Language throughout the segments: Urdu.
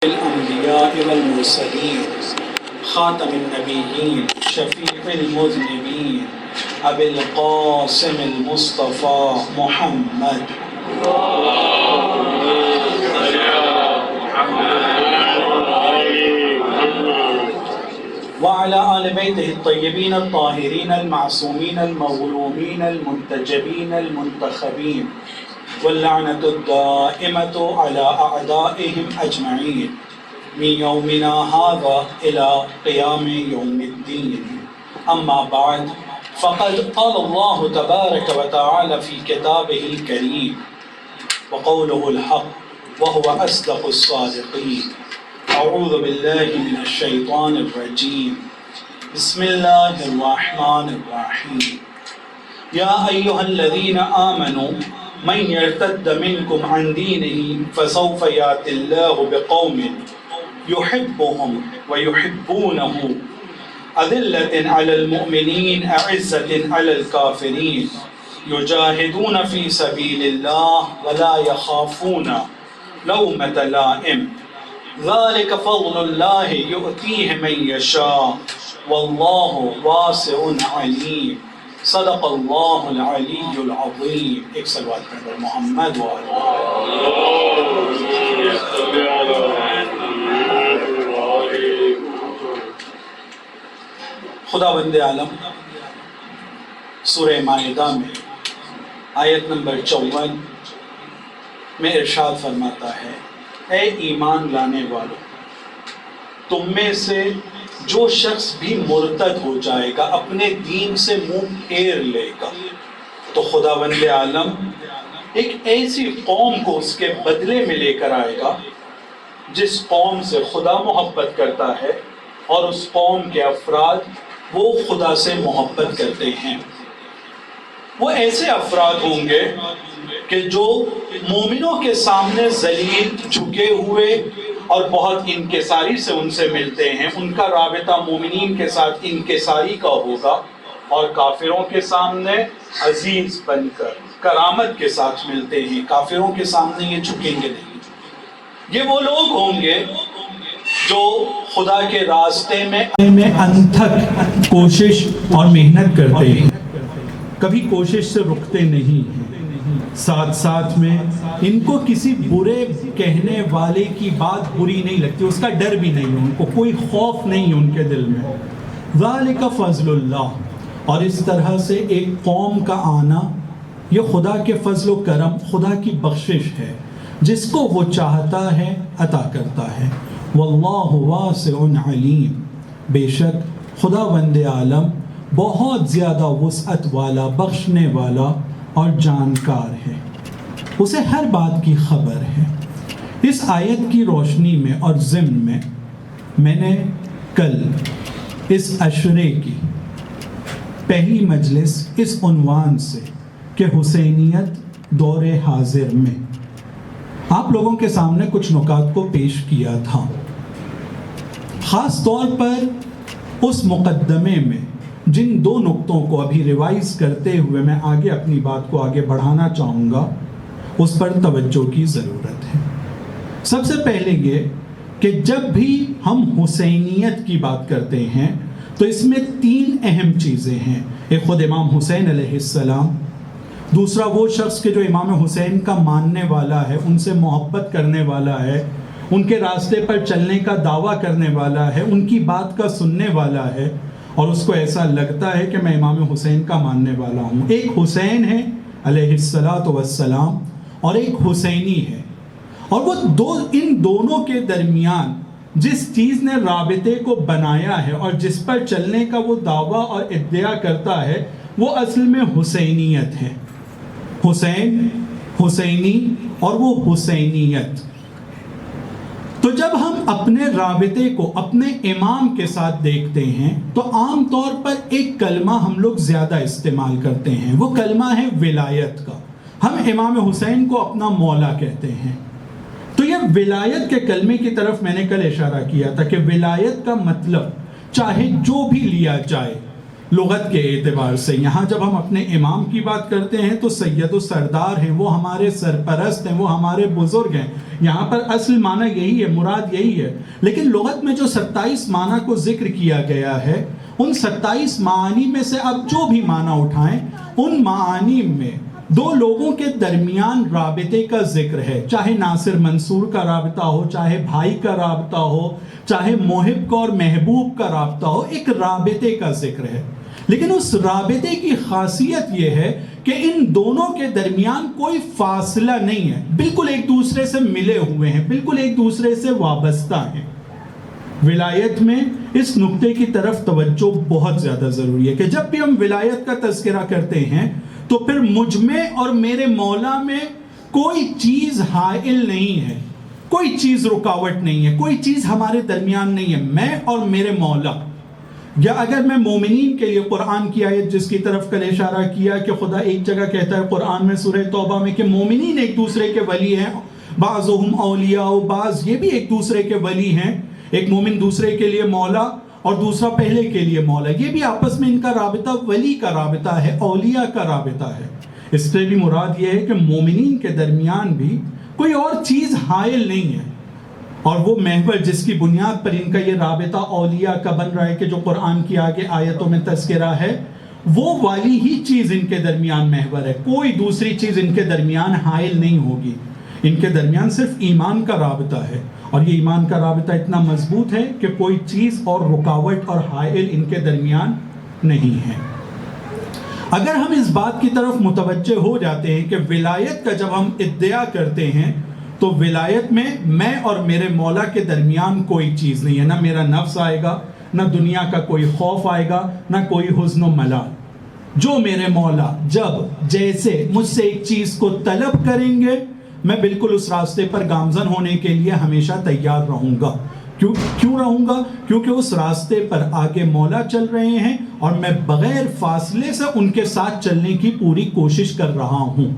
الأنبياء والمرسلين خاتم النبيين شفيع المذنبين أبي القاسم المصطفى محمد وعلى آل بيته الطيبين الطاهرين المعصومين المظلومين المنتجبين المنتخبين واللعنة الدائمة على أعدائهم أجمعين من يومنا هذا إلى قيام يوم الدين. أما بعد، فقد قال الله تبارك وتعالى في كتابه الكريم وقوله الحق وهو أصدق الصادقين. أعوذ بالله من الشيطان الرجيم. بسم الله الرحمن الرحيم. يا أيها الذين آمنوا من يرتد منكم عن دينه فسوف يأتي الله بقوم يحبهم ويحبونه أذلة على المؤمنين أعزة على الكافرين يجاهدون في سبيل الله ولا يخافون لومة لائم ذلك فضل الله يؤتيه من يشاء والله واسع عليم. صدق اللہ العلی العظیم. ایک صلوات پر محمد خداوند عالم سورہ مائدہ میں آیت نمبر 54 میں ارشاد فرماتا ہے، اے ایمان لانے والو، تم میں سے جو شخص بھی مرتد ہو جائے گا، اپنے دین سے منہ پھیر لے گا، تو خداوند عالم ایک ایسی قوم کو اس کے بدلے میں لے کر آئے گا جس قوم سے خدا محبت کرتا ہے اور اس قوم کے افراد وہ خدا سے محبت کرتے ہیں۔ وہ ایسے افراد ہوں گے کہ جو مومنوں کے سامنے ذلیل جھکے ہوئے اور بہت انکساری سے ان سے ملتے ہیں، ان کا رابطہ مومنین کے ساتھ انکساری کا ہوگا، اور کافروں کے سامنے عزیز بن کر کرامت کے ساتھ ملتے ہیں، کافروں کے سامنے یہ جھکیں گے نہیں۔ یہ وہ لوگ ہوں گے جو خدا کے راستے میں انتھک کوشش اور محنت کرتے ہیں، کبھی کوشش سے رکتے نہیں ہیں، ساتھ ساتھ میں ان کو کسی برے کہنے والے کی بات بری نہیں لگتی، اس کا ڈر بھی نہیں ہے، ان کو کوئی خوف نہیں ان کے دل میں۔ ذالک فضل اللہ، اور اس طرح سے ایک قوم کا آنا یہ خدا کے فضل و کرم، خدا کی بخشش ہے، جس کو وہ چاہتا ہے عطا کرتا ہے۔ واللہ واسع علیم، بے شک خداوند عالم بہت زیادہ وسعت والا، بخشنے والا اور جانکار ہے، اسے ہر بات کی خبر ہے۔ اس آیت کی روشنی میں اور ضمن میں نے کل اس عشرے کی پہلی مجلس اس عنوان سے کہ حسینیت دور حاضر میں آپ لوگوں کے سامنے کچھ نکات کو پیش کیا تھا، خاص طور پر اس مقدمے میں جن دو نقطوں کو ابھی ریوائز کرتے ہوئے میں آگے اپنی بات کو آگے بڑھانا چاہوں گا، اس پر توجہ کی ضرورت ہے۔ سب سے پہلے یہ کہ جب بھی ہم حسینیت کی بات کرتے ہیں تو اس میں تین اہم چیزیں ہیں۔ ایک خود امام حسین علیہ السلام، دوسرا وہ شخص کہ جو امام حسین کا ماننے والا ہے، ان سے محبت کرنے والا ہے، ان کے راستے پر چلنے کا دعویٰ کرنے والا ہے، ان کی بات کا سننے والا ہے، اور اس کو ایسا لگتا ہے کہ میں امام حسین کا ماننے والا ہوں۔ ایک حسین ہے علیہ السلام اور ایک حسینی ہے، اور وہ ان دونوں کے درمیان جس چیز نے رابطے کو بنایا ہے اور جس پر چلنے کا وہ دعویٰ اور ادعا کرتا ہے، وہ اصل میں حسینیت ہے۔ حسین، حسینی اور وہ حسینیت۔ تو جب ہم اپنے رابطے کو اپنے امام کے ساتھ دیکھتے ہیں تو عام طور پر ایک کلمہ ہم لوگ زیادہ استعمال کرتے ہیں، وہ کلمہ ہے ولایت کا۔ ہم امام حسین کو اپنا مولا کہتے ہیں۔ تو یہ ولایت کے کلمے کی طرف میں نے کل اشارہ کیا تھا کہ ولایت کا مطلب چاہے جو بھی لیا جائے، لغت کے اعتبار سے یہاں جب ہم اپنے امام کی بات کرتے ہیں تو سید و سردار ہیں، وہ ہمارے سرپرست ہیں، وہ ہمارے بزرگ ہیں. یہاں پر اصل معنی یہی ہے، مراد یہی ہے. لیکن لغت میں جو 27 معنی کو ذکر کیا گیا ہے، ان 27 معانی میں سے اب جو بھی معنی اٹھائیں، ان معانی میں دو لوگوں کے درمیان رابطے کا ذکر ہے. چاہے ناصر منصور کا رابطہ ہو، چاہے بھائی کا رابطہ ہو، چاہے محب کا اور محبوب کا رابطہ ہو، ایک رابطے کا ذکر ہے. لیکن اس رابطے کی خاصیت یہ ہے کہ ان دونوں کے درمیان کوئی فاصلہ نہیں ہے، بالکل ایک دوسرے سے ملے ہوئے ہیں، بالکل ایک دوسرے سے وابستہ ہیں. ولایت میں اس نقطے کی طرف توجہ بہت زیادہ ضروری ہے کہ جب بھی ہم ولایت کا تذکرہ کرتے ہیں تو پھر مجھ میں اور میرے مولا میں کوئی چیز حائل نہیں ہے، کوئی چیز رکاوٹ نہیں ہے، کوئی چیز ہمارے درمیان نہیں ہے، میں اور میرے مولا. یا اگر میں مومنین کے لیے قرآن کی آیت جس کی طرف کل اشارہ کیا کہ خدا ایک جگہ کہتا ہے قرآن میں سورہ توبہ میں کہ مومنین ایک دوسرے کے ولی ہیں، بعضهم اولیاء، بعض یہ بھی ایک دوسرے کے ولی ہیں. ایک مومن دوسرے کے لیے مولا اور دوسرا پہلے کے لیے مولا، یہ بھی آپس میں ان کا رابطہ ولی کا رابطہ ہے، اولیاء کا رابطہ ہے. اس سے بھی مراد یہ ہے کہ مومنین کے درمیان بھی کوئی اور چیز حائل نہیں ہے، اور وہ محور جس کی بنیاد پر ان کا یہ رابطہ اولیاء کا بن رہا ہے کہ جو قرآن کی آگے آیتوں میں تذکرہ ہے، وہ والی ہی چیز ان کے درمیان محور ہے. کوئی دوسری چیز ان کے درمیان حائل نہیں ہوگی. ان کے درمیان صرف ایمان کا رابطہ ہے، اور یہ ایمان کا رابطہ اتنا مضبوط ہے کہ کوئی چیز اور رکاوٹ اور حائل ان کے درمیان نہیں ہے. اگر ہم اس بات کی طرف متوجہ ہو جاتے ہیں کہ ولایت کا جب ہم ادعا کرتے ہیں تو ولایت میں اور میرے مولا کے درمیان کوئی چیز نہیں ہے، نہ میرا نفس آئے گا، نہ دنیا کا کوئی خوف آئے گا، نہ کوئی حزن و ملال. جو میرے مولا جب جیسے مجھ سے ایک چیز کو طلب کریں گے، میں بالکل اس راستے پر گامزن ہونے کے لیے ہمیشہ تیار رہوں گا. کیوں رہوں گا؟ کیونکہ اس راستے پر آگے مولا چل رہے ہیں اور میں بغیر فاصلے سے ان کے ساتھ چلنے کی پوری کوشش کر رہا ہوں.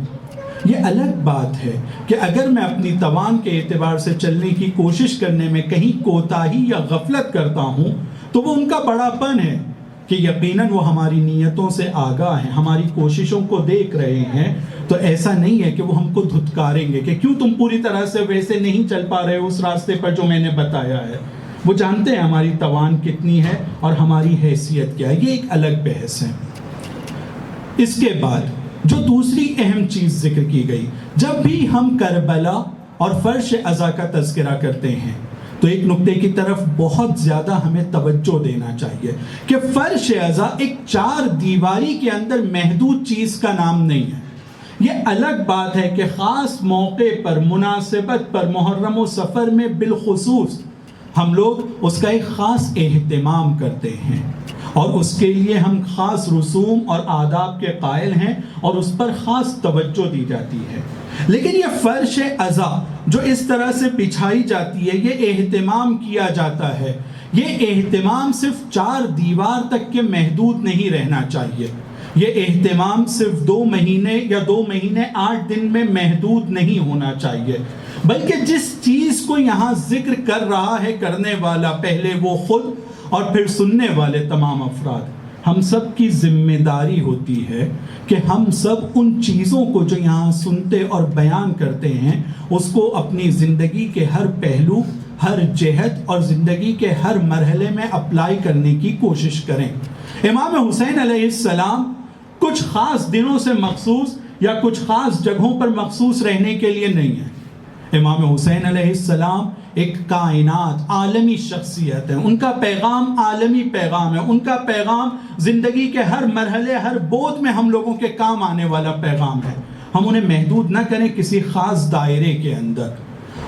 یہ الگ بات ہے کہ اگر میں اپنی توان کے اعتبار سے چلنے کی کوشش کرنے میں کہیں کوتاہی یا غفلت کرتا ہوں تو وہ ان کا بڑا پن ہے کہ یقیناً وہ ہماری نیتوں سے آگاہ ہیں، ہماری کوششوں کو دیکھ رہے ہیں. تو ایسا نہیں ہے کہ وہ ہم کو دھتکاریں گے کہ کیوں تم پوری طرح سے ویسے نہیں چل پا رہے اس راستے پر جو میں نے بتایا ہے. وہ جانتے ہیں ہماری توان کتنی ہے اور ہماری حیثیت کیا ہے. یہ ایک الگ بحث ہے. اس کے بعد جو دوسری اہم چیز ذکر کی گئی، جب بھی ہم کربلا اور فرش عزا کا تذکرہ کرتے ہیں تو ایک نقطے کی طرف بہت زیادہ ہمیں توجہ دینا چاہیے کہ فرش عزا ایک 4 دیواری کے اندر محدود چیز کا نام نہیں ہے. یہ الگ بات ہے کہ خاص موقع پر، مناسبت پر، محرم و سفر میں بالخصوص ہم لوگ اس کا ایک خاص اہتمام کرتے ہیں اور اس کے لیے ہم خاص رسوم اور آداب کے قائل ہیں اور اس پر خاص توجہ دی جاتی ہے. لیکن یہ فرش عزا جو اس طرح سے بچھائی جاتی ہے، یہ اہتمام کیا جاتا ہے، یہ اہتمام صرف 4 دیوار تک کے محدود نہیں رہنا چاہیے. یہ اہتمام صرف 2 مہینے یا 2 مہینے 8 دن میں محدود نہیں ہونا چاہیے، بلکہ جس چیز کو یہاں ذکر کر رہا ہے کرنے والا، پہلے وہ خود اور پھر سننے والے تمام افراد، ہم سب کی ذمہ داری ہوتی ہے کہ ہم سب ان چیزوں کو جو یہاں سنتے اور بیان کرتے ہیں اس کو اپنی زندگی کے ہر پہلو، ہر جہت اور زندگی کے ہر مرحلے میں اپلائی کرنے کی کوشش کریں. امام حسین علیہ السلام کچھ خاص دنوں سے مخصوص یا کچھ خاص جگہوں پر مخصوص رہنے کے لیے نہیں ہے. امام حسین علیہ السلام ایک کائنات، عالمی شخصیت ہے. ان کا پیغام عالمی پیغام ہے. ان کا پیغام زندگی کے ہر مرحلے، ہر بعد میں ہم لوگوں کے کام آنے والا پیغام ہے. ہم انہیں محدود نہ کریں کسی خاص دائرے کے اندر.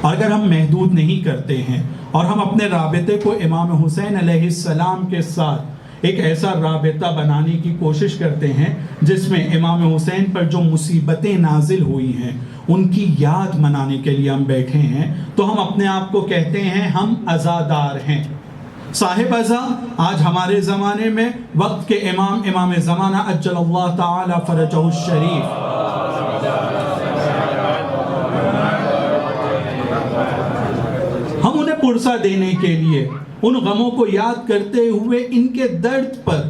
اور اگر ہم محدود نہیں کرتے ہیں اور ہم اپنے رابطے کو امام حسین علیہ السلام کے ساتھ ایک ایسا رابطہ بنانے کی کوشش کرتے ہیں جس میں امام حسین پر جو مصیبتیں نازل ہوئی ہیں ان کی یاد منانے کے لیے ہم بیٹھے ہیں، تو ہم اپنے آپ کو کہتے ہیں ہم عزادار ہیں. صاحب عزا آج ہمارے زمانے میں وقت کے امام زمانہ عجل اللہ تعالی فرجہ الشریف، ہم انہیں پرسہ دینے کے لیے ان غموں کو یاد کرتے ہوئے ان کے درد پر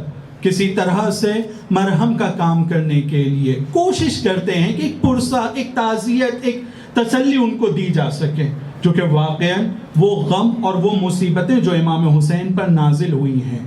کسی طرح سے مرہم کا کام کرنے کے لیے کوشش کرتے ہیں کہ ایک پرسہ، ایک تعزیت، ایک تسلی ان کو دی جا سکے، کیونکہ واقعاً وہ غم اور وہ مصیبتیں جو امام حسین پر نازل ہوئی ہیں،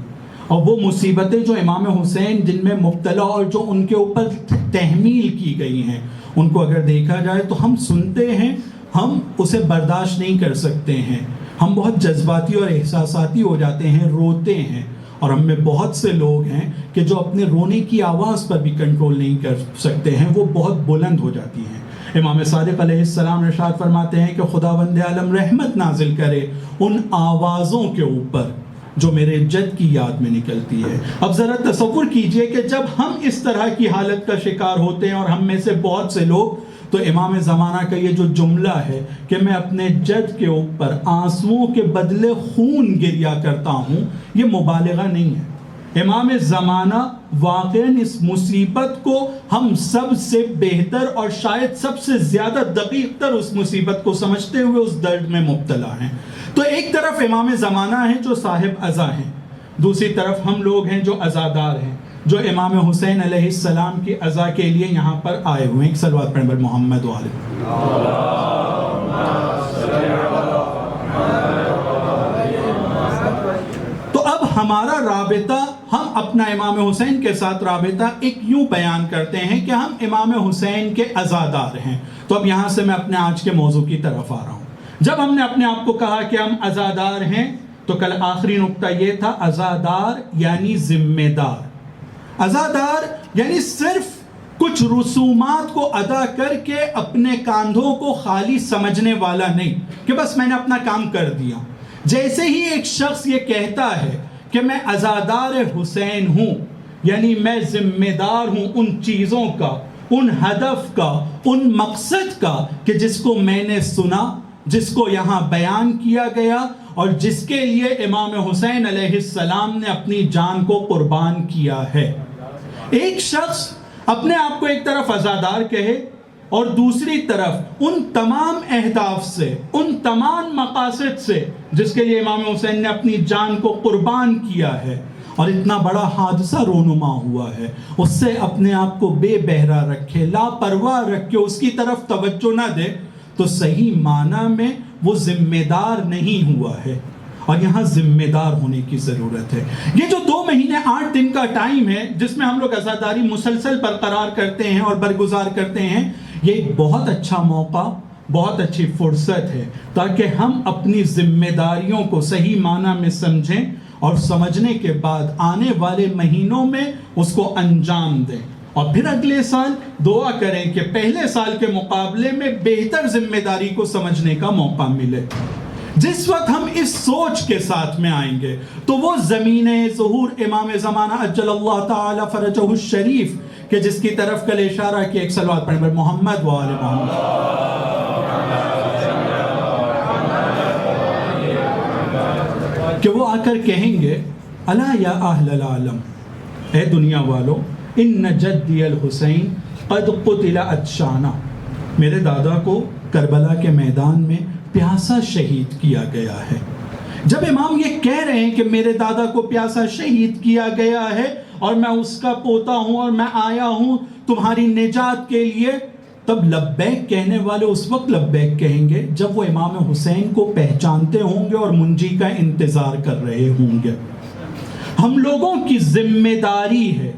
اور وہ مصیبتیں جو امام حسین جن میں مبتلا اور جو ان کے اوپر تحمیل کی گئی ہیں، ان کو اگر دیکھا جائے تو ہم سنتے ہیں، ہم اسے برداشت نہیں کر سکتے ہیں، ہم بہت جذباتی اور احساساتی ہو جاتے ہیں، روتے ہیں، اور ہم میں بہت سے لوگ ہیں کہ جو اپنے رونے کی آواز پر بھی کنٹرول نہیں کر سکتے ہیں، وہ بہت بلند ہو جاتی ہیں۔ امام صادق علیہ السلام ارشاد فرماتے ہیں کہ خداوند عالم رحمت نازل کرے ان آوازوں کے اوپر جو میرے جد کی یاد میں نکلتی ہے۔ اب ذرا تصور کیجئے کہ جب ہم اس طرح کی حالت کا شکار ہوتے ہیں، اور ہم میں سے بہت سے لوگ، تو امام زمانہ کا یہ جو جملہ ہے کہ میں اپنے جد کے اوپر آنسوؤں کے بدلے خون گریا کرتا ہوں، یہ مبالغہ نہیں ہے۔ امام زمانہ واقعاً اس مصیبت کو ہم سب سے بہتر اور شاید سب سے زیادہ دقیق تر اس مصیبت کو سمجھتے ہوئے اس درد میں مبتلا ہیں۔ تو ایک طرف امام زمانہ ہیں جو صاحب عزا ہیں، دوسری طرف ہم لوگ ہیں جو عزادار ہیں، جو امام حسین علیہ السلام کی عزا کے لیے یہاں پر آئے ہوئے ہیں۔ ایک صلوات پڑھیں بر محمد و آلہ۔ تو اب ہمارا رابطہ، ہم اپنا امام حسین کے ساتھ رابطہ ایک یوں بیان کرتے ہیں کہ ہم امام حسین کے عزادار ہیں۔ تو اب یہاں سے میں اپنے آج کے موضوع کی طرف آ رہا ہوں۔ جب ہم نے اپنے آپ کو کہا کہ ہم عزادار ہیں، تو کل آخری نقطہ یہ تھا، عزادار یعنی ذمہ دار۔ عزادار یعنی صرف کچھ رسومات کو ادا کر کے اپنے کاندھوں کو خالی سمجھنے والا نہیں کہ بس میں نے اپنا کام کر دیا۔ جیسے ہی ایک شخص یہ کہتا ہے کہ میں عزادار حسین ہوں، یعنی میں ذمہ دار ہوں ان چیزوں کا، ان ہدف کا، ان مقصد کا کہ جس کو میں نے سنا، جس کو یہاں بیان کیا گیا، اور جس کے لیے امام حسین علیہ السلام نے اپنی جان کو قربان کیا ہے۔ ایک شخص اپنے آپ کو ایک طرف عزادار کہے اور دوسری طرف ان تمام اہداف سے، ان تمام مقاصد سے جس کے لیے امام حسین نے اپنی جان کو قربان کیا ہے اور اتنا بڑا حادثہ رونما ہوا ہے، اس سے اپنے آپ کو بے بہرا رکھے، لاپرواہ رکھے، اس کی طرف توجہ نہ دے، تو صحیح معنی میں وہ ذمہ دار نہیں ہوا ہے، اور یہاں ذمہ دار ہونے کی ضرورت ہے۔ یہ جو 2 مہینے 8 دن کا ٹائم ہے جس میں ہم لوگ عزاداری مسلسل برقرار کرتے ہیں اور برگزار کرتے ہیں، یہ ایک بہت اچھا موقع، بہت اچھی فرصت ہے تاکہ ہم اپنی ذمہ داریوں کو صحیح معنی میں سمجھیں، اور سمجھنے کے بعد آنے والے مہینوں میں اس کو انجام دیں، اور پھر اگلے سال دعا کریں کہ پہلے سال کے مقابلے میں بہتر ذمہ داری کو سمجھنے کا موقع ملے۔ جس وقت ہم اس سوچ کے ساتھ میں آئیں گے تو وہ زمین ظہور امام زمانہ اجل اللہ تعالی فرجہ الشریف کہ جس کی طرف کل اشارہ کیا، ایک صلوات پڑھیں بر محمد و آل محمد، کہ وہ آ کر کہیں گے، الا یا اہل العالم، اے دنیا والو، ان جدی الحسین قد قتل عطشانا، میرے دادا کو کربلا کے میدان میں پیاسا شہید کیا گیا ہے۔ جب امام یہ کہہ رہے ہیں کہ میرے دادا کو پیاسا شہید کیا گیا ہے اور میں اس کا پوتا ہوں اور میں آیا ہوں تمہاری نجات کے لیے، تب لبیک کہنے والے اس وقت لبیک کہیں گے جب وہ امام حسین کو پہچانتے ہوں گے اور منجی کا انتظار کر رہے ہوں گے۔ ہم لوگوں کی ذمہ داری ہے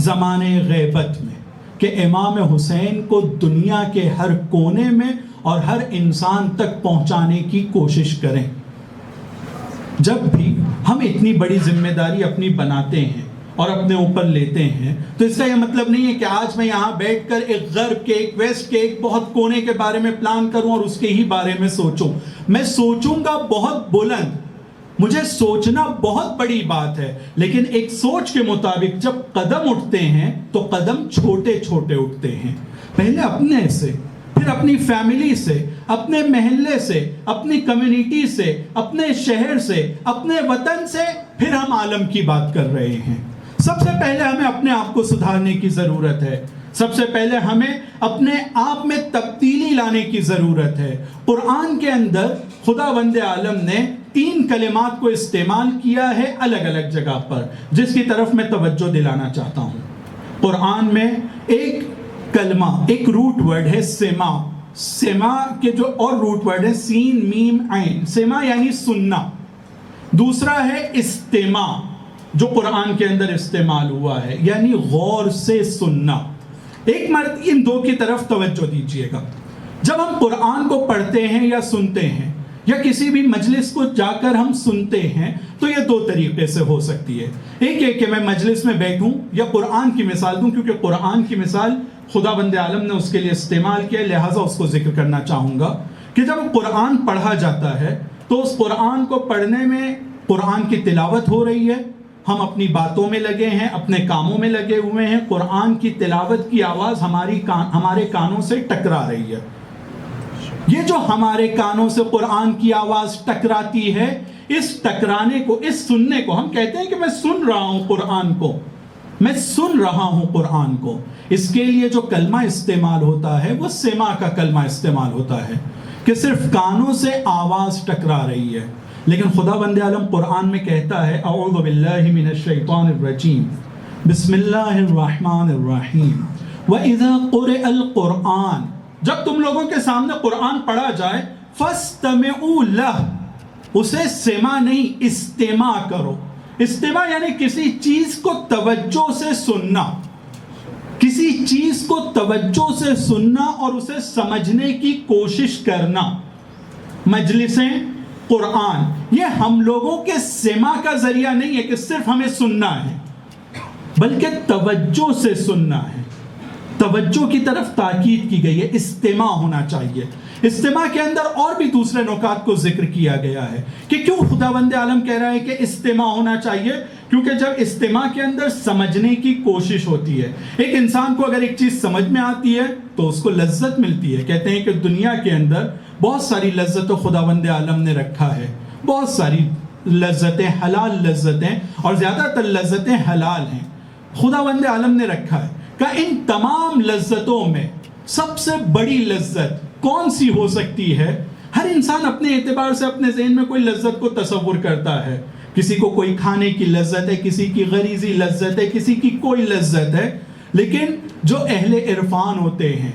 زمانے غیبت میں کہ امام حسین کو دنیا کے ہر کونے میں اور ہر انسان تک پہنچانے کی کوشش کریں۔ جب بھی ہم اتنی بڑی ذمہ داری اپنی بناتے ہیں اور اپنے اوپر لیتے ہیں تو اس کا یہ مطلب نہیں ہے کہ آج میں یہاں بیٹھ کر ایک غرب کے، ایک ویسٹ کے، ایک بہت کونے کے بارے میں پلان کروں اور اس کے ہی بارے میں سوچوں۔ میں سوچوں گا بہت بلند، مجھے سوچنا بہت بڑی بات ہے، لیکن ایک سوچ کے مطابق جب قدم اٹھتے ہیں تو قدم چھوٹے چھوٹے اٹھتے ہیں، پہلے اپنے سے، پھر اپنی فیملی سے، اپنے محلے سے، اپنی کمیونٹی سے، اپنے شہر سے، اپنے وطن سے، پھر ہم عالم کی بات کر رہے ہیں۔ سب سے پہلے ہمیں اپنے آپ کو سدھارنے کی ضرورت ہے، سب سے پہلے ہمیں اپنے آپ میں تبدیلی لانے کی ضرورت ہے۔ قرآن کے اندر خداوند عالم نے 3 کلمات کو استعمال کیا ہے الگ الگ جگہ پر، جس کی طرف میں توجہ دلانا چاہتا ہوں۔ قرآن میں ایک کلمہ، ایک روٹ ورڈ ہے سما، سما کے جو اور روٹ ورڈ ہے سین میم عین، سما یعنی سننا۔ دوسرا ہے استماع، جو قرآن کے اندر استعمال ہوا ہے، یعنی غور سے سننا۔ ایک مرد ان دو کی طرف توجہ دیجئے گا۔ جب ہم قرآن کو پڑھتے ہیں یا سنتے ہیں یا کسی بھی مجلس کو جا کر ہم سنتے ہیں تو یہ 2 طریقے سے ہو سکتی ہے۔ ایک ہے کہ میں مجلس میں بیٹھوں یا قرآن کی مثال دوں، کیونکہ قرآن کی مثال خدا بند عالم نے اس کے لیے استعمال کیا، لہٰذا اس کو ذکر کرنا چاہوں گا کہ جب قرآن پڑھا جاتا ہے تو اس قرآن کو پڑھنے میں قرآن کی تلاوت ہو رہی ہے، ہم اپنی باتوں میں لگے ہیں، اپنے کاموں میں لگے ہوئے ہیں، قرآن کی تلاوت کی آواز ہمارے کانوں سے ٹکرا رہی ہے۔ یہ جو ہمارے کانوں سے قرآن کی آواز ٹکراتی ہے، اس ٹکرانے کو، اس سننے کو ہم کہتے ہیں کہ میں سن رہا ہوں قرآن کو، میں سن رہا ہوں قرآن کو۔ اس کے لیے جو کلمہ استعمال ہوتا ہے وہ سما کا کلمہ استعمال ہوتا ہے کہ صرف کانوں سے آواز ٹکرا رہی ہے۔ لیکن خدا بند عالم قرآن میں کہتا ہے اعوذ باللہ من الشیطان الرجیم بسم اللہ الرحمن الرحیم وَإِذَا قُرِئَ الْقُرْآنِ، جب تم لوگوں کے سامنے قرآن پڑھا جائے فَاسْتَمِعُوا لَهُ، اسے سما نہیں استماع کرو۔ استماع یعنی کسی چیز کو توجہ سے سننا، کسی چیز کو توجہ سے سننا اور اسے سمجھنے کی کوشش کرنا۔ مجلسیں قرآن یہ ہم لوگوں کے سما کا ذریعہ نہیں ہے کہ صرف ہمیں سننا ہے، بلکہ توجہ سے سننا ہے۔ توجہ کی طرف تاکید کی گئی ہے، استماع ہونا چاہیے۔ استماع کے اندر اور بھی دوسرے نکات کو ذکر کیا گیا ہے کہ کیوں خداوند عالم کہہ رہا ہے کہ استماع ہونا چاہیے، کیونکہ جب استماع کے اندر سمجھنے کی کوشش ہوتی ہے، ایک انسان کو اگر ایک چیز سمجھ میں آتی ہے تو اس کو لذت ملتی ہے۔ کہتے ہیں کہ دنیا کے اندر بہت ساری لذتیں خداوند عالم نے رکھا ہے، بہت ساری لذتیں، حلال لذتیں، اور زیادہ تر لذتیں حلال ہیں، خداوند عالم نے رکھا ہے کہ ان تمام لذتوں میں سب سے بڑی لذت کون سی ہو سکتی ہے؟ ہر انسان اپنے اعتبار سے اپنے ذہن میں کوئی لذت کو تصور کرتا ہے، کسی کو کوئی کھانے کی لذت ہے، کسی کی غریزی لذت ہے، کسی کی کوئی لذت ہے۔ لیکن جو اہل عرفان ہوتے ہیں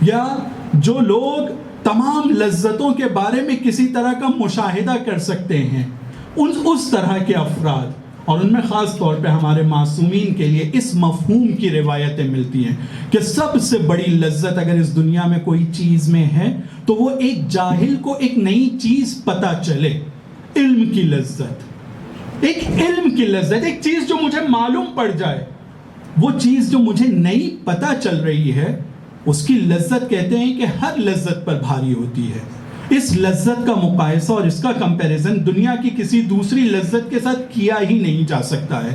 یا جو لوگ تمام لذتوں کے بارے میں کسی طرح کا مشاہدہ کر سکتے ہیں، اس طرح کے افراد، اور ان میں خاص طور پہ ہمارے معصومین کے لیے اس مفہوم کی روایتیں ملتی ہیں کہ سب سے بڑی لذت اگر اس دنیا میں کوئی چیز میں ہے تو وہ ایک جاہل کو ایک نئی چیز پتہ چلے، علم کی لذت، ایک علم کی لذت، ایک چیز جو مجھے معلوم پڑ جائے، وہ چیز جو مجھے نئی پتہ چل رہی ہے، اس کی لذت کہتے ہیں کہ ہر لذت پر بھاری ہوتی ہے۔ اس لذت کا مقایسہ اور اس کا کمپیریزن دنیا کی کسی دوسری لذت کے ساتھ کیا ہی نہیں جا سکتا ہے۔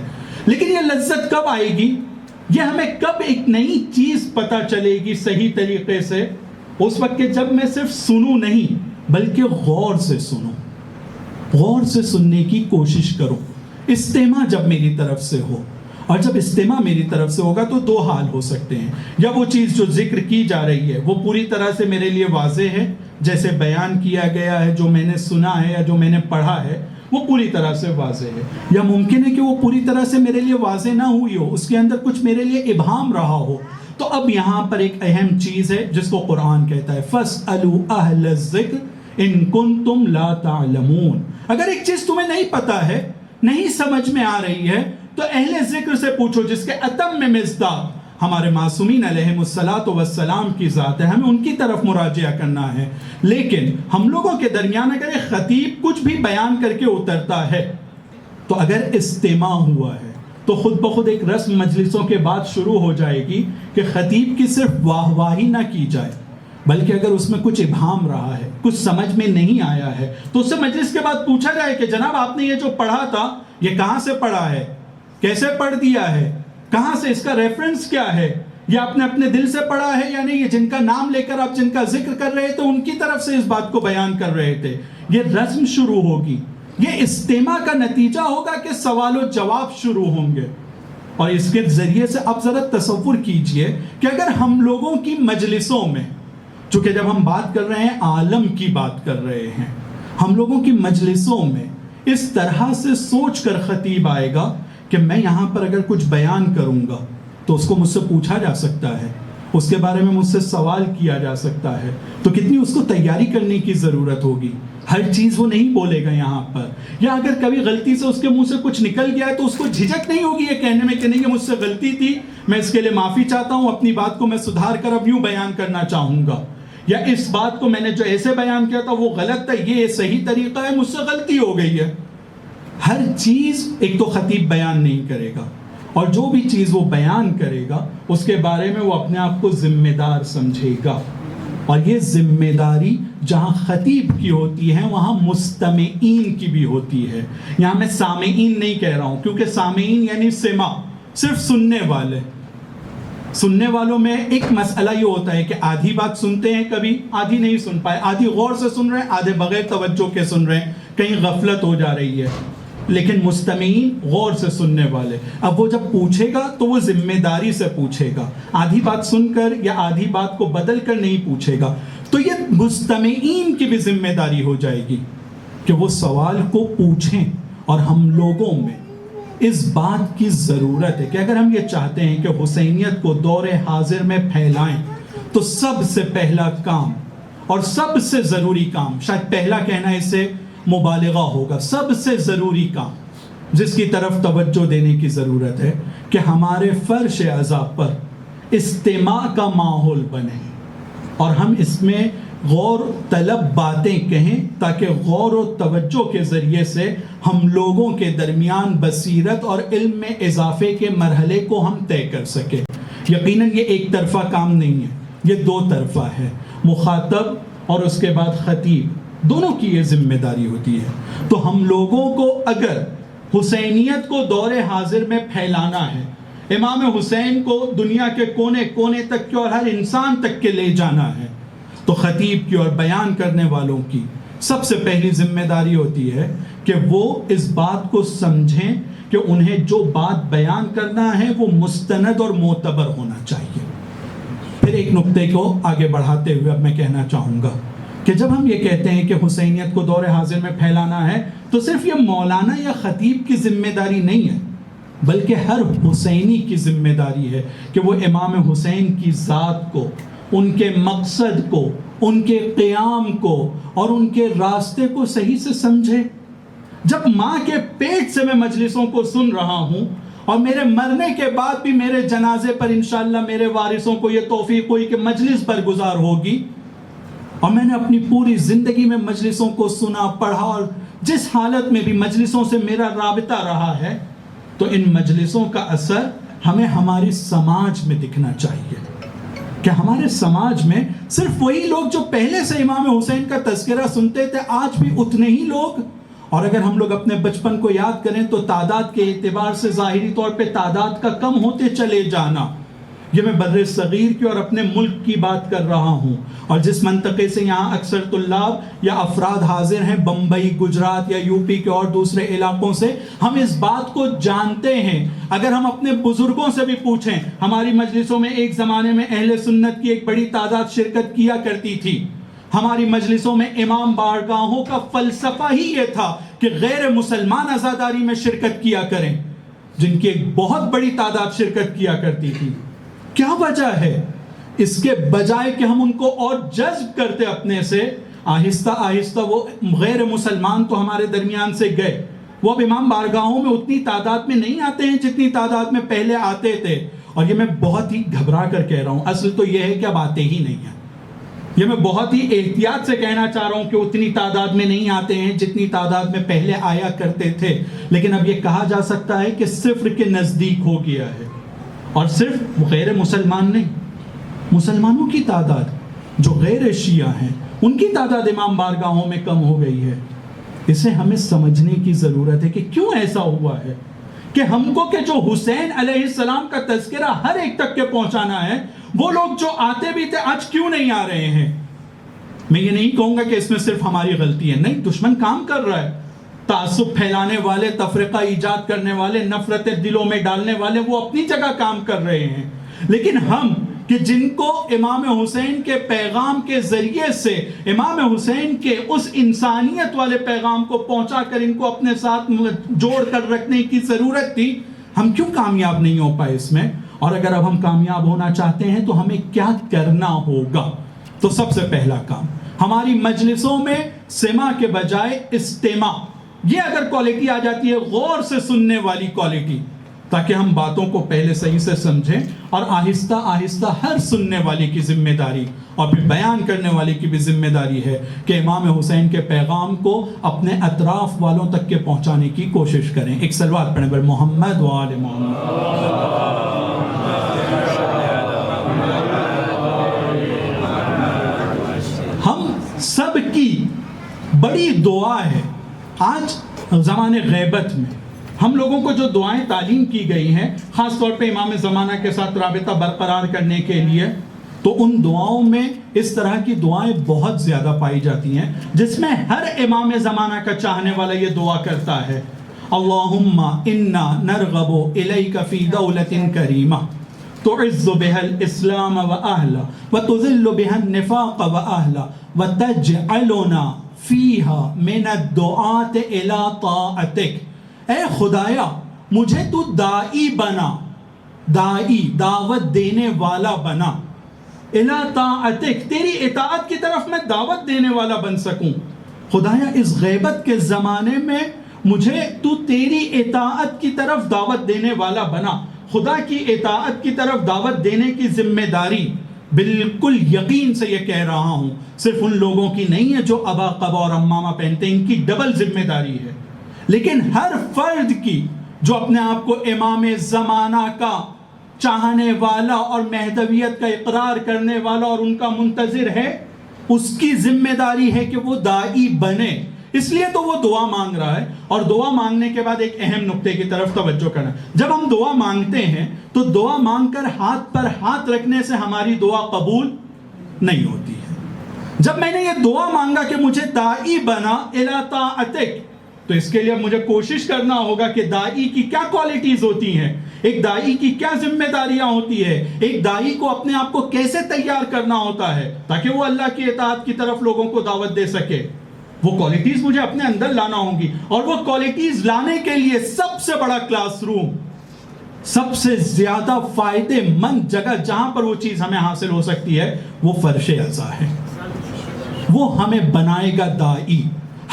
لیکن یہ لذت کب آئے گی؟ یہ ہمیں کب ایک نئی چیز پتہ چلے گی صحیح طریقے سے؟ اس وقت کہ جب میں صرف سنوں نہیں بلکہ غور سے سنوں، غور سے سننے کی کوشش کروں۔ استماع جب میری طرف سے ہو، اور جب استماع میری طرف سے ہوگا تو 2 حال ہو سکتے ہیں، یا وہ چیز جو ذکر کی جا رہی ہے وہ پوری طرح سے میرے لیے واضح ہے، جیسے بیان کیا گیا ہے، جو میں نے سنا ہے یا جو میں نے پڑھا ہے وہ پوری طرح سے واضح ہے، یا ممکن ہے کہ وہ پوری طرح سے میرے لیے واضح نہ ہوئی ہو، اس کے اندر کچھ میرے لیے ابہام رہا ہو۔ تو اب یہاں پر ایک اہم چیز ہے جس کو قرآن کہتا ہے فَاسْأَلُوا أَهْلَ الذِّكْرِ إِن كُنتُمْ لَا تَعْلَمُونَ۔ اگر ایک چیز تمہیں نہیں پتہ ہے، نہیں سمجھ میں آ رہی ہے، تو اہل ذکر سے پوچھو جس کے اتم میں مصداق ہمارے معصومین علیہم الصلاۃ والسلام کی ذات ہے، ہمیں ان کی طرف مراجعہ کرنا ہے۔ لیکن ہم لوگوں کے درمیان اگر ایک خطیب کچھ بھی بیان کر کے اترتا ہے تو اگر استماع ہوا ہے تو خود بخود ایک رسم مجلسوں کے بعد شروع ہو جائے گی کہ خطیب کی صرف واہ واہی نہ کی جائے، بلکہ اگر اس میں کچھ ابہام رہا ہے، کچھ سمجھ میں نہیں آیا ہے، تو اس سے مجلس کے بعد پوچھا جائے کہ جناب آپ نے یہ جو پڑھا تھا یہ کہاں سے پڑھا ہے، کیسے پڑھ دیا ہے، کہاں سے، اس کا ریفرنس کیا ہے، یا آپ نے اپنے دل سے پڑھا ہے یا نہیں، یہ جن کا نام لے کر آپ جن کا ذکر کر رہے تھے ان کی طرف سے اس بات کو بیان کر رہے تھے۔ یہ رسم شروع ہوگی، یہ استماع کا نتیجہ ہوگا کہ سوال و جواب شروع ہوں گے۔ اور اس کے ذریعے سے آپ ذرا تصور کیجئے کہ اگر ہم لوگوں کی مجلسوں میں، چونکہ جب ہم بات کر رہے ہیں عالم کی بات کر رہے ہیں، ہم لوگوں کی مجلسوں میں اس طرح سے سوچ کر خطیب آئے گا کہ میں یہاں پر اگر کچھ بیان کروں گا تو اس کو مجھ سے پوچھا جا سکتا ہے، اس کے بارے میں مجھ سے سوال کیا جا سکتا ہے، تو کتنی اس کو تیاری کرنے کی ضرورت ہوگی. ہر چیز وہ نہیں بولے گا یہاں پر، یا اگر کبھی غلطی سے اس کے منہ سے کچھ نکل گیا ہے تو اس کو جھجک نہیں ہوگی یہ کہنے میں کہ نہیں، یہ مجھ سے غلطی تھی، میں اس کے لیے معافی چاہتا ہوں، اپنی بات کو میں سدھار کر اب یوں بیان کرنا چاہوں گا، یا اس بات کو میں نے جو ایسے بیان کیا تھا وہ غلط تھا، یہ صحیح طریقہ ہے، مجھ سے غلطی ہو گئی ہے. ہر چیز ایک تو خطیب بیان نہیں کرے گا، اور جو بھی چیز وہ بیان کرے گا اس کے بارے میں وہ اپنے آپ کو ذمہ دار سمجھے گا. اور یہ ذمہ داری جہاں خطیب کی ہوتی ہے وہاں مستمعین کی بھی ہوتی ہے. یہاں میں سامعین نہیں کہہ رہا ہوں، کیونکہ سامعین یعنی سمع، صرف سننے والے. سننے والوں میں ایک مسئلہ یہ ہوتا ہے کہ آدھی بات سنتے ہیں، کبھی آدھی نہیں سن پائے، آدھی غور سے سن رہے ہیں، آدھے بغیر توجہ کے سن رہے ہیں، کہیں غفلت ہو جا رہی ہے. لیکن مستمعین غور سے سننے والے، اب وہ جب پوچھے گا تو وہ ذمہ داری سے پوچھے گا، آدھی بات سن کر یا آدھی بات کو بدل کر نہیں پوچھے گا. تو یہ مستمعین کی بھی ذمہ داری ہو جائے گی کہ وہ سوال کو پوچھیں. اور ہم لوگوں میں اس بات کی ضرورت ہے کہ اگر ہم یہ چاہتے ہیں کہ حسینیت کو دور حاضر میں پھیلائیں تو سب سے پہلا کام اور سب سے ضروری کام، شاید پہلا کہنا اس سے مبالغہ ہوگا، سب سے ضروری کام جس کی طرف توجہ دینے کی ضرورت ہے کہ ہمارے فرش اعضاء پر استماع کا ماحول بنے اور ہم اس میں غور طلب باتیں کہیں تاکہ غور و توجہ کے ذریعے سے ہم لوگوں کے درمیان بصیرت اور علم میں اضافے کے مرحلے کو ہم طے کر سکیں. یقیناً یہ ایک طرفہ کام نہیں ہے، یہ دو طرفہ ہے. مخاطب اور اس کے بعد خطیب دونوں کی یہ ذمہ داری ہوتی ہے. تو ہم لوگوں کو اگر حسینیت کو دور حاضر میں پھیلانا ہے، امام حسین کو دنیا کے کونے کونے تک کے اور ہر انسان تک کے لے جانا ہے، تو خطیب کی اور بیان کرنے والوں کی سب سے پہلی ذمہ داری ہوتی ہے کہ وہ اس بات کو سمجھیں کہ انہیں جو بات بیان کرنا ہے وہ مستند اور معتبر ہونا چاہیے. پھر ایک نقطے کو آگے بڑھاتے ہوئے اب میں کہنا چاہوں گا کہ جب ہم یہ کہتے ہیں کہ حسینیت کو دور حاضر میں پھیلانا ہے تو صرف یہ مولانا یا خطیب کی ذمہ داری نہیں ہے، بلکہ ہر حسینی کی ذمہ داری ہے کہ وہ امام حسین کی ذات کو، ان کے مقصد کو، ان کے قیام کو اور ان کے راستے کو صحیح سے سمجھے. جب ماں کے پیٹ سے میں مجلسوں کو سن رہا ہوں اور میرے مرنے کے بعد بھی میرے جنازے پر انشاءاللہ میرے وارثوں کو یہ توفیق ہوئی کہ مجلس برگزار ہوگی، اور میں نے اپنی پوری زندگی میں مجلسوں کو سنا، پڑھا، اور جس حالت میں بھی مجلسوں سے میرا رابطہ رہا ہے، تو ان مجلسوں کا اثر ہمیں ہماری سماج میں دکھنا چاہیے کہ ہمارے سماج میں صرف وہی لوگ جو پہلے سے امام حسین کا تذکرہ سنتے تھے آج بھی اتنے ہی لوگ. اور اگر ہم لوگ اپنے بچپن کو یاد کریں تو تعداد کے اعتبار سے ظاہری طور پہ تعداد کا کم ہوتے چلے جانا. یہ میں بر صغیر کی اور اپنے ملک کی بات کر رہا ہوں، اور جس منطقے سے یہاں اکثر طلاب یا افراد حاضر ہیں، بمبئی، گجرات یا یو پی کے اور دوسرے علاقوں سے، ہم اس بات کو جانتے ہیں. اگر ہم اپنے بزرگوں سے بھی پوچھیں، ہماری مجلسوں میں ایک زمانے میں اہل سنت کی ایک بڑی تعداد شرکت کیا کرتی تھی. ہماری مجلسوں میں امام بارگاہوں کا فلسفہ ہی یہ تھا کہ غیر مسلمان عزاداری میں شرکت کیا کریں، جن کی ایک بہت بڑی تعداد شرکت کیا کرتی تھی. کیا وجہ ہے؟ اس کے بجائے کہ ہم ان کو اور جذب کرتے اپنے سے، آہستہ آہستہ وہ غیر مسلمان تو ہمارے درمیان سے گئے، وہ اب امام بارگاہوں میں اتنی تعداد میں نہیں آتے ہیں جتنی تعداد میں پہلے آتے تھے. اور یہ میں بہت ہی گھبرا کر کہہ رہا ہوں، اصل تو یہ ہے کہ اب آتے ہی نہیں ہیں. یہ میں بہت ہی احتیاط سے کہنا چاہ رہا ہوں کہ اتنی تعداد میں نہیں آتے ہیں جتنی تعداد میں پہلے آیا کرتے تھے. لیکن اب یہ کہا جا سکتا ہے کہ صفر کے نزدیک ہو گیا ہے. اور صرف غیر مسلمان نہیں، مسلمانوں کی تعداد جو غیر شیعہ ہیں ان کی تعداد امام بارگاہوں میں کم ہو گئی ہے. اسے ہمیں سمجھنے کی ضرورت ہے کہ کیوں ایسا ہوا ہے کہ ہم کو کہ جو حسین علیہ السلام کا تذکرہ ہر ایک تک کے پہنچانا ہے، وہ لوگ جو آتے بھی تھے آج کیوں نہیں آ رہے ہیں. میں یہ نہیں کہوں گا کہ اس میں صرف ہماری غلطی ہے، نہیں، دشمن کام کر رہا ہے. تعصب پھیلانے والے، تفرقہ ایجاد کرنے والے، نفرت دلوں میں ڈالنے والے وہ اپنی جگہ کام کر رہے ہیں. لیکن ہم کہ جن کو امام حسین کے پیغام کے ذریعے سے امام حسین کے اس انسانیت والے پیغام کو پہنچا کر ان کو اپنے ساتھ جوڑ کر رکھنے کی ضرورت تھی، ہم کیوں کامیاب نہیں ہو پائے اس میں؟ اور اگر اب ہم کامیاب ہونا چاہتے ہیں تو ہمیں کیا کرنا ہوگا؟ تو سب سے پہلا کام، ہماری مجلسوں میں سماع کے بجائے استماع، یہ اگر کوالٹی آ جاتی ہے، غور سے سننے والی کوالٹی، تاکہ ہم باتوں کو پہلے صحیح سے سمجھیں، اور آہستہ آہستہ ہر سننے والی کی ذمہ داری اور پھر بیان کرنے والے کی بھی ذمہ داری ہے کہ امام حسین کے پیغام کو اپنے اطراف والوں تک کے پہنچانے کی کوشش کریں۔ ایک صلوات پڑھیں بر محمد و آل محمد۔ ہم سب کی بڑی دعا ہے آج زمانے غیبت میں، ہم لوگوں کو جو دعائیں تعلیم کی گئی ہیں خاص طور پہ امام زمانہ کے ساتھ رابطہ برقرار کرنے کے لیے، تو ان دعاؤں میں اس طرح کی دعائیں بہت زیادہ پائی جاتی ہیں جس میں ہر امام زمانہ کا چاہنے والا یہ دعا کرتا ہے، اللہم انا نرغب الیک فی دولت کریمہ تعز بها الاسلام واہلہ وتذل بها النفاق واہلہ وتجعلنا فیہا من الدعاة الى طاعتک۔ اے خدایا مجھے تو دائی بنا، دائی دعوت دینے والا بنا، الی طاعتک تیری اطاعت کی طرف میں دعوت دینے والا بن سکوں۔ خدایا اس غیبت کے زمانے میں مجھے تو تیری اطاعت کی طرف دعوت دینے والا بنا۔ خدا کی اطاعت کی طرف دعوت دینے کی ذمہ داری بالکل یقین سے یہ کہہ رہا ہوں صرف ان لوگوں کی نہیں ہے جو ابا قبا اور امامہ پہنتے ہیں، ان کی ڈبل ذمہ داری ہے، لیکن ہر فرد کی جو اپنے آپ کو امام زمانہ کا چاہنے والا اور مہدویت کا اقرار کرنے والا اور ان کا منتظر ہے، اس کی ذمہ داری ہے کہ وہ دائی بنے۔ اس لیے تو وہ دعا مانگ رہا ہے، اور دعا مانگنے کے بعد ایک اہم نقطے کی طرف توجہ کرنا، جب ہم دعا مانگتے ہیں تو دعا مانگ کر ہاتھ پر ہاتھ رکھنے سے ہماری دعا قبول نہیں ہوتی ہے۔ جب میں نے یہ دعا مانگا کہ مجھے دائی بنا الی طاعتک، تو اس کے لیے مجھے کوشش کرنا ہوگا کہ دائی کی کیا کوالٹیز ہوتی ہیں، ایک دائی کی کیا ذمہ داریاں ہوتی ہے، ایک دائی کو اپنے آپ کو کیسے تیار کرنا ہوتا ہے تاکہ وہ اللہ کی اطاعت کی طرف لوگوں کو دعوت دے سکے۔ وہ کوالٹیز مجھے اپنے اندر لانا ہوں گی، اور وہ کوالٹیز لانے کے لیے سب سے بڑا کلاس روم، سب سے زیادہ فائدے مند جگہ جہاں پر وہ چیز ہمیں حاصل ہو سکتی ہے وہ فرش عزا ہے۔ وہ ہمیں بنائے گا دائی۔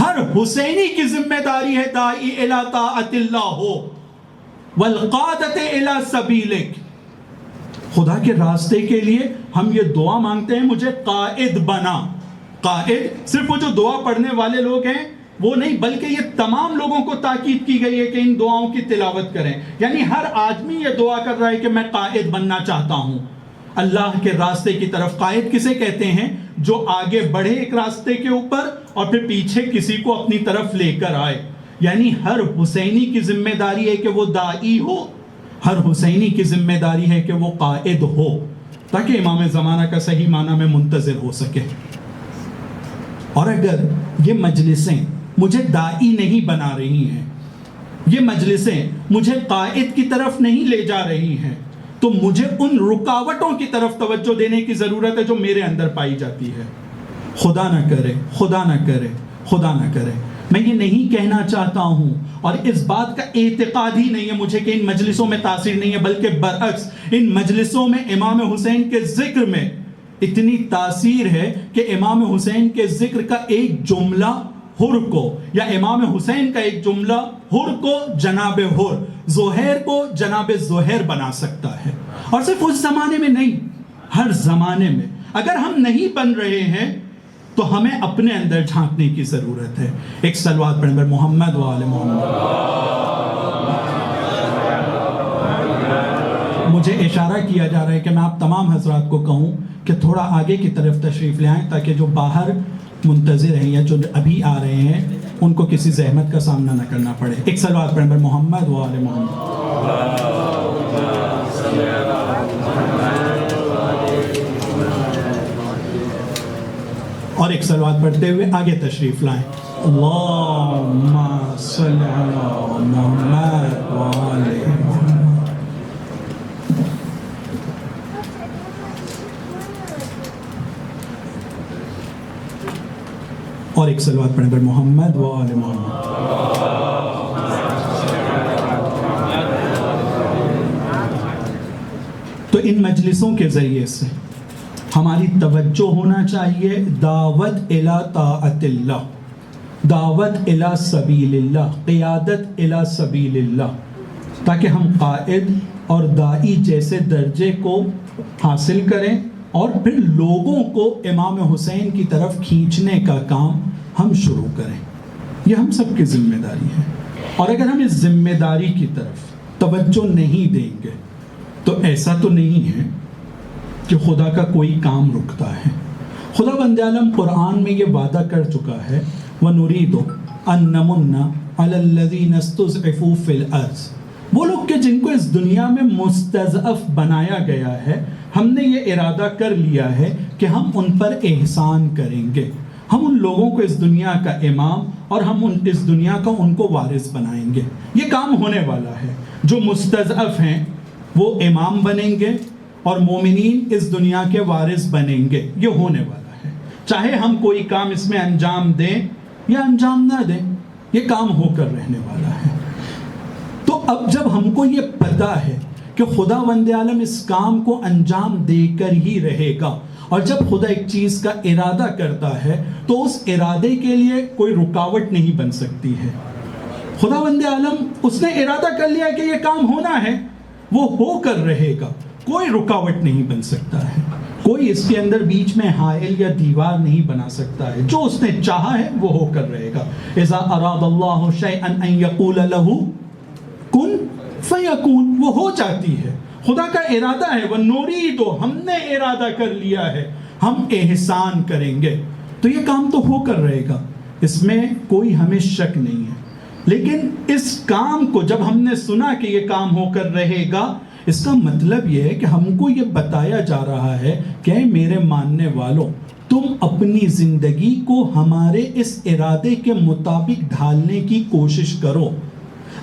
ہر حسینی کی ذمہ داری ہے دائی الی طاعت اللہ ہو والقادۃ الی سبیلک۔ خدا کے راستے کے لیے ہم یہ دعا مانگتے ہیں، مجھے قائد بنا۔ قائد صرف وہ جو دعا پڑھنے والے لوگ ہیں وہ نہیں، بلکہ یہ تمام لوگوں کو تاکید کی گئی ہے کہ ان دعاؤں کی تلاوت کریں، یعنی ہر آدمی یہ دعا کر رہا ہے کہ میں قائد بننا چاہتا ہوں اللہ کے راستے کی طرف۔ قائد کسے کہتے ہیں؟ جو آگے بڑھے ایک راستے کے اوپر اور پھر پیچھے کسی کو اپنی طرف لے کر آئے، یعنی ہر حسینی کی ذمہ داری ہے کہ وہ دائی ہو، ہر حسینی کی ذمہ داری ہے کہ وہ قائد ہو، تاکہ امام زمانہ کا صحیح معنی میں منتظر ہو سکے۔ اور اگر یہ مجلسیں مجھے دائی نہیں بنا رہی ہیں، یہ مجلسیں مجھے قائد کی طرف نہیں لے جا رہی ہیں، تو مجھے ان رکاوٹوں کی طرف توجہ دینے کی ضرورت ہے جو میرے اندر پائی جاتی ہے۔ خدا نہ کرے، خدا نہ کرے، خدا نہ کرے، میں یہ نہیں کہنا چاہتا ہوں اور اس بات کا اعتقاد ہی نہیں ہے مجھے کہ ان مجلسوں میں تاثیر نہیں ہے، بلکہ برعکس ان مجلسوں میں امام حسین کے ذکر میں اتنی تاثیر ہے کہ امام حسین کے ذکر کا ایک جملہ حر کو، یا امام حسین کا ایک جملہ حر کو جناب حر، زہیر کو جناب زہیر بنا سکتا ہے۔ اور صرف اس زمانے میں نہیں، ہر زمانے میں اگر ہم نہیں بن رہے ہیں تو ہمیں اپنے اندر جھانکنے کی ضرورت ہے۔ ایک صلوات پڑھیں بر محمد و آل محمد۔ مجھے اشارہ کیا جا رہا ہے کہ میں آپ تمام حضرات کو کہوں کہ تھوڑا آگے کی طرف تشریف لے آئیں تاکہ جو باہر منتظر ہیں یا جو ابھی آ رہے ہیں ان کو کسی زحمت کا سامنا نہ کرنا پڑے۔ ایک صلوات پڑھیں بر محمد و آل محمد۔ اور ایک صلوات پڑھتے ہوئے آگے تشریف لائیں۔ اللہم صلی علی محمد و آل محمد۔ ایک صلوات پڑھیں پر محمد و آل محمد۔ تو ان مجلسوں کے ذریعے سے ہماری توجہ ہونا چاہیے دعوت الی طاعت اللہ، دعوت الی سبیل اللہ، قیادت الی سبیل اللہ، تاکہ ہم قائد اور داعی جیسے درجے کو حاصل کریں اور پھر لوگوں کو امام حسین کی طرف کھینچنے کا کام ہم شروع کریں۔ یہ ہم سب کی ذمہ داری ہے، اور اگر ہم اس ذمہ داری کی طرف توجہ نہیں دیں گے تو ایسا تو نہیں ہے کہ خدا کا کوئی کام رکتا ہے۔ خدا بند عالم قرآن میں یہ وعدہ کر چکا ہے وَنُرِيدُ أَن نَّمُنَّ عَلَى الَّذِينَ اسْتُضْعِفُوا فِي الْأَرْضِ، وہ لوگ کہ جن کو اس دنیا میں مستضعف بنایا گیا ہے، ہم نے یہ ارادہ کر لیا ہے کہ ہم ان پر احسان کریں گے، ہم ان لوگوں کو اس دنیا کا امام اور ہم اس دنیا کا ان کو وارث بنائیں گے۔ یہ کام ہونے والا ہے، جو مستضعف ہیں وہ امام بنیں گے اور مومنین اس دنیا کے وارث بنیں گے، یہ ہونے والا ہے۔ چاہے ہم کوئی کام اس میں انجام دیں یا انجام نہ دیں، یہ کام ہو کر رہنے والا ہے۔ تو اب جب ہم کو یہ پتہ ہے کہ خدا وند عالم اس کام کو انجام دے کر ہی رہے گا، اور جب خدا ایک چیز کا ارادہ کرتا ہے تو اس ارادے کے لیے کوئی رکاوٹ نہیں بن سکتی ہے۔ خدا وند عالم اس نے ارادہ کر لیا کہ یہ کام ہونا ہے، وہ ہو کر رہے گا، کوئی رکاوٹ نہیں بن سکتا ہے، کوئی اس کے اندر بیچ میں حائل یا دیوار نہیں بنا سکتا ہے۔ جو اس نے چاہا ہے وہ ہو کر رہے گا۔ اذا اراد اللہ شیئا ان یقول لہ کن فیکون، وہ ہو جاتی ہے، خدا کا ارادہ ہے۔ وَنُرِيدُ، ہم نے ارادہ کر لیا ہے، ہم احسان کریں گے، تو یہ کام تو ہو کر رہے گا، اس میں کوئی ہمیں شک نہیں ہے۔ لیکن اس کام کو جب ہم نے سنا کہ یہ کام ہو کر رہے گا، اس کا مطلب یہ ہے کہ ہم کو یہ بتایا جا رہا ہے کہ میرے ماننے والوں، تم اپنی زندگی کو ہمارے اس ارادے کے مطابق ڈھالنے کی کوشش کرو،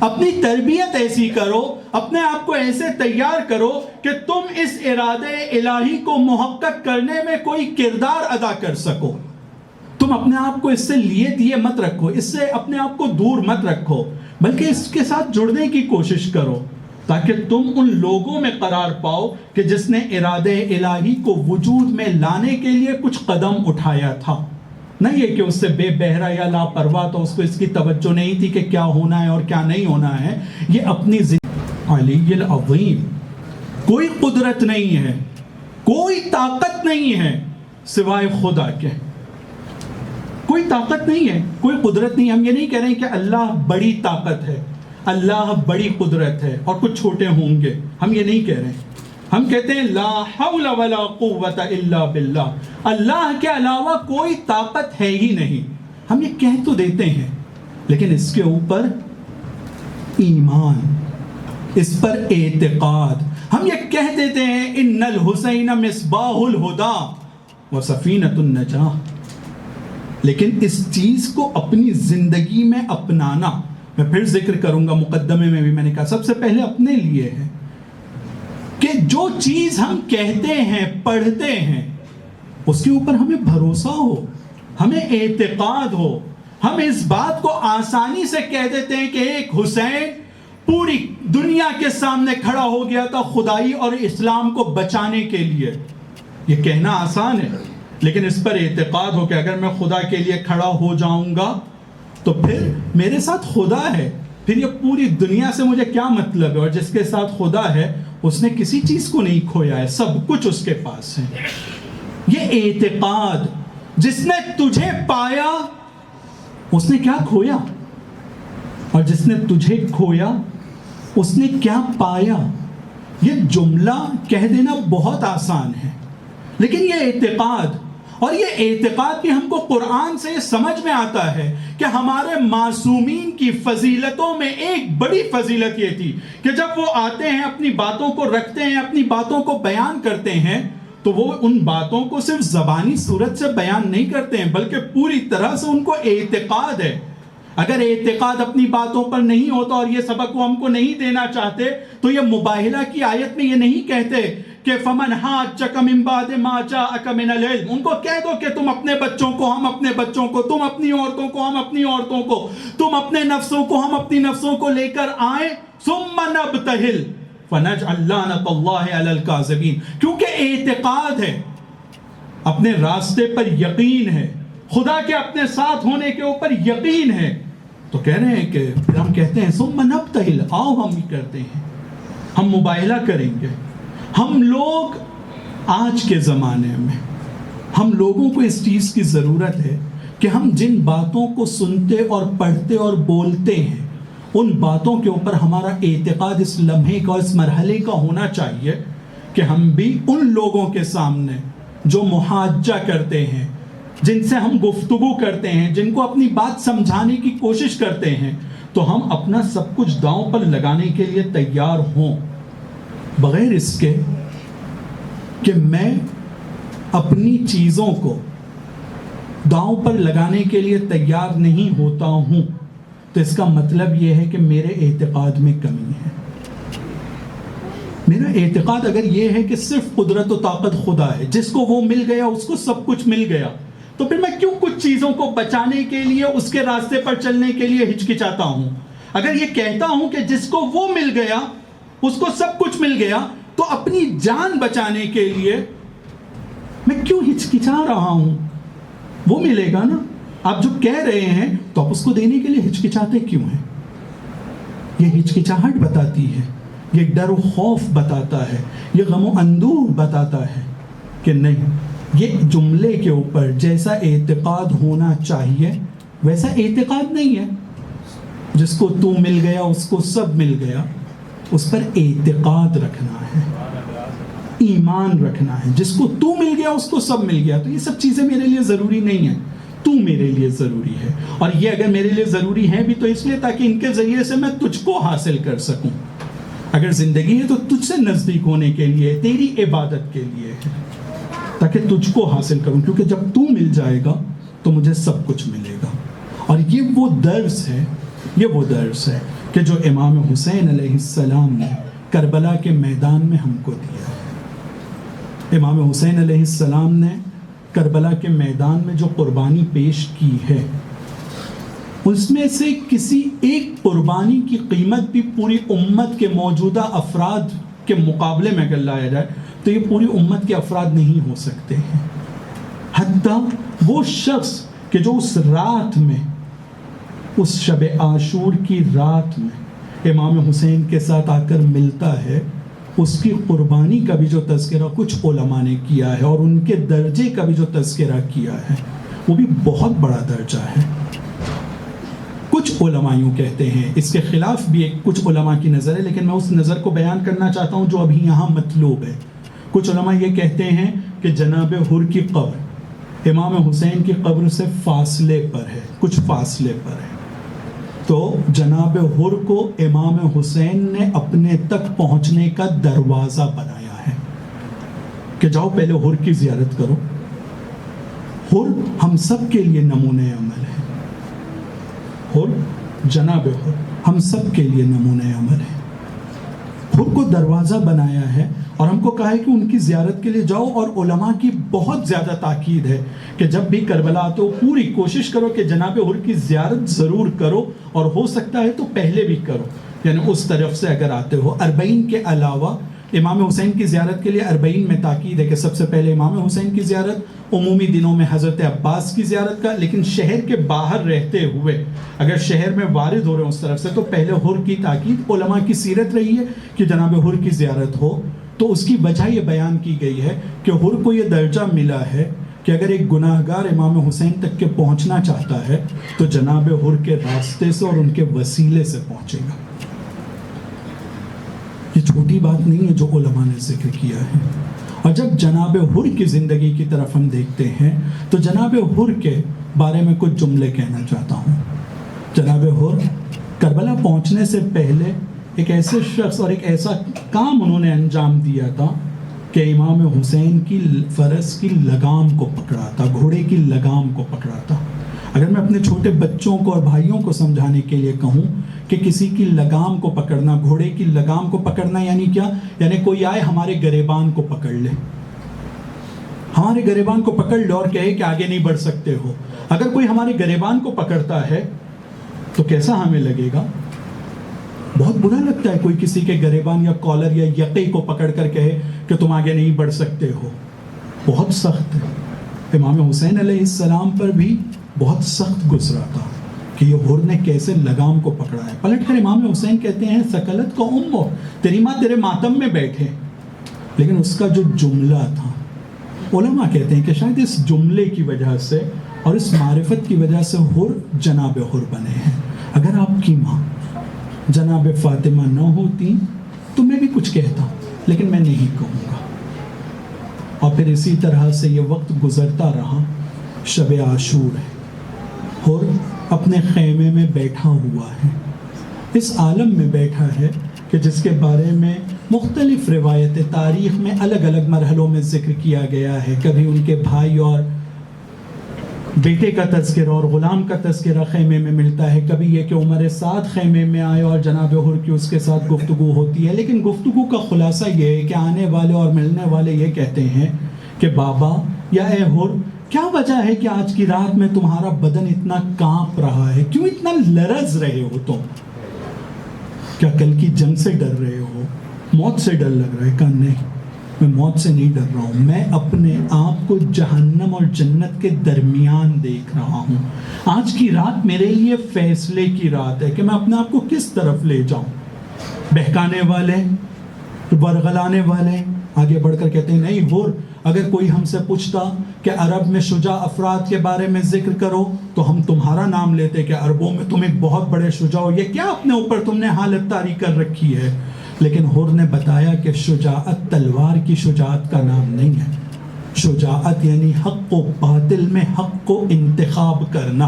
اپنی تربیت ایسی کرو، اپنے آپ کو ایسے تیار کرو کہ تم اس ارادے الہی کو محقق کرنے میں کوئی کردار ادا کر سکو۔ تم اپنے آپ کو اس سے لیے دیے مت رکھو، اس سے اپنے آپ کو دور مت رکھو، بلکہ اس کے ساتھ جڑنے کی کوشش کرو، تاکہ تم ان لوگوں میں قرار پاؤ کہ جس نے ارادے الہی کو وجود میں لانے کے لیے کچھ قدم اٹھایا تھا۔ نہ یہ کہ اس سے بے بہرا یا لاپرواہ تو اس کو اس کی توجہ نہیں تھی کہ کیا ہونا ہے اور کیا نہیں ہونا ہے۔ یہ اپنی علی العظیم، کوئی قدرت نہیں ہے، کوئی طاقت نہیں ہے سوائے خدا کے، کوئی طاقت نہیں ہے، کوئی قدرت نہیں۔ ہم یہ نہیں کہہ رہے ہیں کہ اللہ بڑی طاقت ہے، اللہ بڑی قدرت ہے اور کچھ چھوٹے ہوں گے، ہم یہ نہیں کہہ رہے ہیں۔ ہم کہتے ہیں لا حول ولا قوت الا باللہ، اللہ کے علاوہ کوئی طاقت ہے ہی نہیں۔ ہم یہ کہہ تو دیتے ہیں، لیکن اس کے اوپر ایمان، اس پر اعتقاد، ہم یہ کہہ دیتے ہیں ان الحسین مصباح الہدی و سفینۃ النجاہ، لیکن اس چیز کو اپنی زندگی میں اپنانا، میں پھر ذکر کروں گا، مقدمے میں بھی میں نے کہا سب سے پہلے اپنے لیے ہے کہ جو چیز ہم کہتے ہیں، پڑھتے ہیں، اس کے اوپر ہمیں بھروسہ ہو، ہمیں اعتقاد ہو۔ ہم اس بات کو آسانی سے کہہ دیتے ہیں کہ ایک حسین پوری دنیا کے سامنے کھڑا ہو گیا تھا خدائی اور اسلام کو بچانے کے لیے۔ یہ کہنا آسان ہے، لیکن اس پر اعتقاد ہو کہ اگر میں خدا کے لیے کھڑا ہو جاؤں گا تو پھر میرے ساتھ خدا ہے، پھر یہ پوری دنیا سے مجھے کیا مطلب ہے، اور جس کے ساتھ خدا ہے اس نے کسی چیز کو نہیں کھویا ہے، سب کچھ اس کے پاس ہے۔ یہ اعتقاد، جس نے تجھے پایا اس نے کیا کھویا، اور جس نے تجھے کھویا اس نے کیا پایا۔ یہ جملہ کہہ دینا بہت آسان ہے، لیکن یہ اعتقاد، اور یہ اعتقاد بھی ہم کو قرآن سے سمجھ میں آتا ہے کہ ہمارے معصومین کی فضیلتوں میں ایک بڑی فضیلت یہ تھی کہ جب وہ آتے ہیں، اپنی باتوں کو رکھتے ہیں، اپنی باتوں کو بیان کرتے ہیں، تو وہ ان باتوں کو صرف زبانی صورت سے بیان نہیں کرتے ہیں، بلکہ پوری طرح سے ان کو اعتقاد ہے۔ اگر اعتقاد اپنی باتوں پر نہیں ہوتا، اور یہ سبق وہ ہم کو نہیں دینا چاہتے، تو یہ مباہلہ کی آیت میں یہ نہیں کہتے کہ فمن حاجک من بعد ما جاءک من العلم، ان کو کہہ دو کہ تم اپنے بچوں کو، ہم اپنے بچوں کو، تم اپنی عورتوں کو، ہم اپنی عورتوں کو، تم اپنے نفسوں کو، ہم اپنی نفسوں کو لے کر آئیں، ثم نبتہل فنجعل لعنۃ اللہ علی الکاذبین، کیونکہ اعتقاد ہے، اپنے راستے پر یقین ہے، خدا کے اپنے ساتھ ہونے کے اوپر یقین ہے، تو کہہ رہے ہیں کہ پھر ہم کہتے ہیں ثم نبتہل، آؤ ہم بھی کرتے ہیں، ہم مباہلہ کریں گے۔ ہم لوگ آج کے زمانے میں، ہم لوگوں کو اس چیز کی ضرورت ہے کہ ہم جن باتوں کو سنتے اور پڑھتے اور بولتے ہیں، ان باتوں کے اوپر ہمارا اعتقاد اس لمحے کا، اس مرحلے کا ہونا چاہیے کہ ہم بھی ان لوگوں کے سامنے جو محاجہ کرتے ہیں، جن سے ہم گفتگو کرتے ہیں، جن کو اپنی بات سمجھانے کی کوشش کرتے ہیں، تو ہم اپنا سب کچھ داؤں پر لگانے کے لیے تیار ہوں، بغیر اس کے کہ میں اپنی چیزوں کو داؤں پر لگانے کے لیے تیار نہیں ہوتا ہوں، تو اس کا مطلب یہ ہے کہ میرے اعتقاد میں کمی ہے۔ میرا اعتقاد اگر یہ ہے کہ صرف قدرت و طاقت خدا ہے، جس کو وہ مل گیا اس کو سب کچھ مل گیا، تو پھر میں کیوں کچھ چیزوں کو بچانے کے لیے، اس کے راستے پر چلنے کے لیے ہچکچاتا ہوں؟ اگر یہ کہتا ہوں کہ جس کو وہ مل گیا اس کو سب کچھ مل گیا، تو اپنی جان بچانے کے لیے میں کیوں ہچکچا رہا ہوں؟ وہ ملے گا نا، آپ جو کہہ رہے ہیں تو آپ اس کو دینے کے لیے ہچکچاتے کیوں ہیں؟ یہ ہچکچاہٹ بتاتی ہے، یہ ڈر و خوف بتاتا ہے، یہ غم و اندوہ بتاتا ہے کہ نہیں، یہ جملے کے اوپر جیسا اعتقاد ہونا چاہیے ویسا اعتقاد نہیں ہے۔ جس کو تو مل گیا اس کو سب مل گیا، اس پر اعتقاد رکھنا ہے، ایمان رکھنا ہے۔ جس کو تو مل گیا اس کو سب مل گیا، تو یہ سب چیزیں میرے لیے ضروری نہیں ہیں، تو میرے لیے ضروری ہے، اور یہ اگر میرے لیے ضروری ہیں بھی تو اس لیے تاکہ ان کے ذریعے سے میں تجھ کو حاصل کر سکوں۔ اگر زندگی ہے تو تجھ سے نزدیک ہونے کے لیے، تیری عبادت کے لیے ہے، تاکہ تجھ کو حاصل کروں، کیونکہ جب تو مل جائے گا تو مجھے سب کچھ ملے گا۔ اور یہ وہ درس ہے، یہ وہ درس ہے کہ جو امام حسین علیہ السلام نے کربلا کے میدان میں ہم کو دیا ہے۔ امام حسین علیہ السلام نے کربلا کے میدان میں جو قربانی پیش کی ہے، اس میں سے کسی ایک قربانی کی قیمت بھی پوری امت کے موجودہ افراد کے مقابلے میں اگر لایا جائے تو یہ پوری امت کے افراد نہیں ہو سکتے ہیں۔ حتیٰ وہ شخص کہ جو اس رات میں، اس شب عاشور کی رات میں امام حسین کے ساتھ آ کر ملتا ہے، اس کی قربانی کا بھی جو تذکرہ کچھ علماء نے کیا ہے اور ان کے درجے کا بھی جو تذکرہ کیا ہے، وہ بھی بہت بڑا درجہ ہے۔ کچھ علماء یوں کہتے ہیں، اس کے خلاف بھی ایک کچھ علماء کی نظر ہے، لیکن میں اس نظر کو بیان کرنا چاہتا ہوں جو ابھی یہاں مطلوب ہے۔ کچھ علماء یہ کہتے ہیں کہ جناب حر کی قبر امام حسین کی قبر سے فاصلے پر ہے، کچھ فاصلے پر ہے، تو جناب حر کو امام حسین نے اپنے تک پہنچنے کا دروازہ بنایا ہے کہ جاؤ پہلے حر کی زیارت کرو۔ حر ہم سب کے لیے نمونہ عمل ہے، حر جناب حر ہم سب کے لیے نمونہ عمل ہے۔ حر کو دروازہ بنایا ہے اور ہم کو کہا ہے کہ ان کی زیارت کے لیے جاؤ، اور علماء کی بہت زیادہ تاکید ہے کہ جب بھی کربلا آتے ہو پوری کوشش کرو کہ جناب حر کی زیارت ضرور کرو، اور ہو سکتا ہے تو پہلے بھی کرو، یعنی اس طرف سے اگر آتے ہو۔ 40 کے علاوہ امام حسین کی زیارت کے لیے 40 میں تاکید ہے کہ سب سے پہلے امام حسین کی زیارت، عمومی دنوں میں حضرت عباس کی زیارت کا، لیکن شہر کے باہر رہتے ہوئے اگر شہر میں وارد ہو رہے ہیں اس طرف سے تو پہلے حر کی تاکید۔ علماء کی سیرت رہی ہے کہ جناب حر کی زیارت ہو، تو اس کی وجہ یہ بیان کی گئی ہے کہ حر کو یہ درجہ ملا ہے کہ اگر ایک گناہ گار امام حسین تک کے پہنچنا چاہتا ہے تو جناب حر کے راستے سے اور ان کے وسیلے سے پہنچے گا۔ یہ چھوٹی بات نہیں ہے جو علماء نے ذکر کیا ہے۔ اور جب جناب حر کی زندگی کی طرف ہم دیکھتے ہیں تو جناب حر کے بارے میں کچھ جملے کہنا چاہتا ہوں۔ جناب حر کربلا پہنچنے سے پہلے ایک ایسے شخص اور ایک ایسا کام انہوں نے انجام دیا تھا کہ امام حسین کی فرس کی لگام کو پکڑا تھا، گھوڑے کی لگام کو پکڑا تھا۔ اگر میں اپنے چھوٹے بچوں کو اور بھائیوں کو سمجھانے کے لیے کہوں کہ کسی کی لگام کو پکڑنا، گھوڑے کی لگام کو پکڑنا یعنی کیا؟ یعنی کوئی آئے ہمارے گریبان کو پکڑ لے، ہمارے گریبان کو پکڑ لے اور کہے کہ آگے نہیں بڑھ سکتے ہو۔ اگر کوئی ہمارے گریبان کو پکڑتا ہے تو کیسا ہمیں لگے گا؟ بہت برا لگتا ہے کوئی کسی کے گریبان یا کالر یا یقے کو پکڑ کر کہے کہ تم آگے نہیں بڑھ سکتے ہو، بہت سخت ہے۔ امام حسین علیہ السلام پر بھی بہت سخت گزرا تھا کہ یہ حر نے کیسے لگام کو پکڑا ہے۔ پلٹ کر امام حسین کہتے ہیں سکلت کو امو، تیری ماں تیرے ماتم میں بیٹھے، لیکن اس کا جو جملہ تھا، علماء کہتے ہیں کہ شاید اس جملے کی وجہ سے اور اس معرفت کی وجہ سے حر جناب حر بنے ہیں۔ اگر آپ کی ماں جناب فاطمہ نہ ہوتی تو میں بھی کچھ کہتا، لیکن میں نہیں کہوں گا۔ اور پھر اسی طرح سے یہ وقت گزرتا رہا، شب عاشور ہے، حر اپنے خیمے میں بیٹھا ہوا ہے، اس عالم میں بیٹھا ہے کہ جس کے بارے میں مختلف روایت تاریخ میں الگ الگ مرحلوں میں ذکر کیا گیا ہے۔ کبھی ان کے بھائی اور بیٹے کا تذکرہ اور غلام کا تذکرہ خیمے میں ملتا ہے، کبھی یہ کہ عمر سعد خیمے میں آئے اور جناب حر کی اس کے ساتھ گفتگو ہوتی ہے۔ لیکن گفتگو کا خلاصہ یہ ہے کہ آنے والے اور ملنے والے یہ کہتے ہیں کہ بابا یا اے حر، کیا وجہ ہے کہ آج کی رات میں تمہارا بدن اتنا کانپ رہا ہے؟ کیوں اتنا لرز رہے ہو تم؟ کیا کل کی جنگ سے ڈر رہے ہو؟ موت سے ڈر لگ رہا ہے؟ کہا نہیں، میں موت سے نہیں ڈر رہا ہوں، میں اپنے آپ کو جہنم اور جنت کے درمیان دیکھ رہا ہوں۔ آج کی رات میرے لیے فیصلے کی رات ہے کہ میں اپنے آپ کو کس طرف لے جاؤں۔ بہکانے والے، ورغلانے والے آگے بڑھ کر کہتے ہیں نہیں حر، اگر کوئی ہم سے پوچھتا کہ عرب میں شجاع افراد کے بارے میں ذکر کرو تو ہم تمہارا نام لیتے کہ عربوں میں تم ایک بہت بڑے شجاع ہو، یہ کیا اپنے اوپر تم نے حالت طاری کر رکھی ہے؟ لیکن حر نے بتایا کہ شجاعت تلوار کی شجاعت کا نام نہیں ہے، شجاعت یعنی حق و باطل میں حق کو انتخاب کرنا،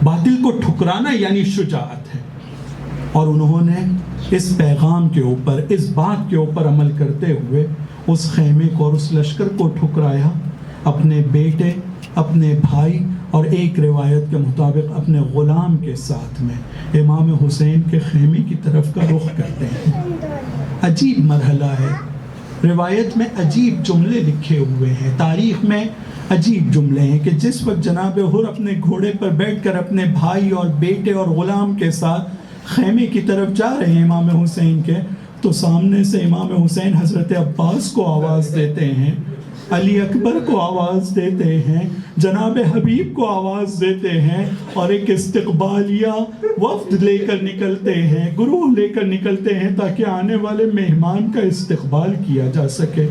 باطل کو ٹھکرانا یعنی شجاعت ہے۔ اور انہوں نے اس پیغام کے اوپر، اس بات کے اوپر عمل کرتے ہوئے اس خیمے کو اور اس لشکر کو ٹھکرایا، اپنے بیٹے، اپنے بھائی اور ایک روایت کے مطابق اپنے غلام کے ساتھ میں امام حسین کے خیمے کی طرف کا رخ کرتے ہیں۔ عجیب مرحلہ ہے، روایت میں عجیب جملے لکھے ہوئے ہیں، تاریخ میں عجیب جملے ہیں کہ جس وقت جناب حر اپنے گھوڑے پر بیٹھ کر اپنے بھائی اور بیٹے اور غلام کے ساتھ خیمے کی طرف جا رہے ہیں امام حسین کے، تو سامنے سے امام حسین حضرت عباس کو آواز دیتے ہیں، علی اکبر کو آواز دیتے ہیں، جناب حبیب کو آواز دیتے ہیں، اور ایک استقبالیہ وفد لے کر نکلتے ہیں، گروہ لے کر نکلتے ہیں تاکہ آنے والے مہمان کا استقبال کیا جا سکے۔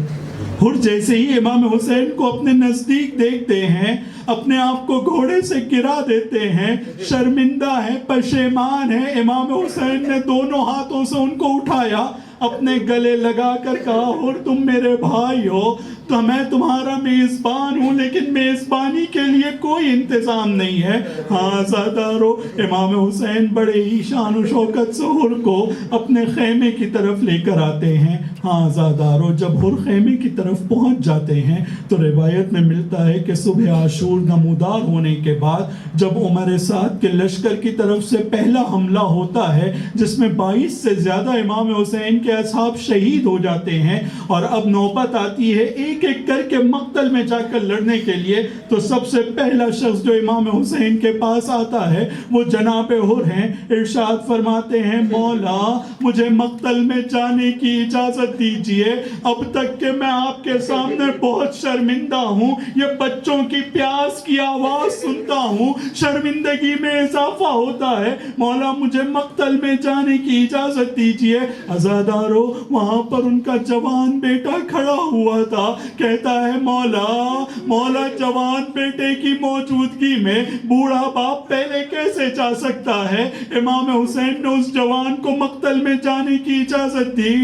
حر جیسے ہی امام حسین کو اپنے نزدیک دیکھتے ہیں، اپنے آپ کو گھوڑے سے گرا دیتے ہیں، شرمندہ ہیں، پشیمان ہیں۔ امام حسین نے دونوں ہاتھوں سے ان کو اٹھایا، اپنے گلے لگا کر کہا حر تم میرے بھائی ہو تو میں تمہارا میزبان ہوں، لیکن میزبانی کے لیے کوئی انتظام نہیں ہے۔ ہاں زادارو، امام حسین بڑے ہی شان و شوکت سے حر کو اپنے خیمے کی طرف لے کر آتے ہیں۔ ہاں زادارو، جب حر خیمے کی طرف پہنچ جاتے ہیں تو روایت میں ملتا ہے کہ صبح عاشور نمودار ہونے کے بعد جب عمر سعد کے لشکر کی طرف سے پہلا حملہ ہوتا ہے جس میں 22 سے زیادہ امام حسین کے اصحاب شہید ہو جاتے ہیں، اور اب نوبت آتی ہے ایک ایک کر کے مقتل میں جا کر لڑنے کے لیے، تو سب سے پہلا شخص جو امام حسین کے پاس آتا ہے وہ جناب حر ہیں۔ ارشاد فرماتے ہیں مولا مجھے مقتل میں جانے کی اجازت دیجئے، اب تک کہ میں آپ کے سامنے بہت شرمندہ ہوں، یہ بچوں کی پیاس کی آواز سنتا ہوں، شرمندگی میں اضافہ ہوتا ہے، مولا مجھے مقتل میں جانے کی اجازت دیجئے۔ عزادارو، وہاں پر ان کا جوان بیٹا کھڑا ہوا تھا، کہتا ہے مولا جوان بیٹے کی موجودگی میں بوڑھا باپ پہلے کیسے جا سکتا ہے؟ امام حسین نے اس جوان کو مقتل میں جانے کی اجازت دی،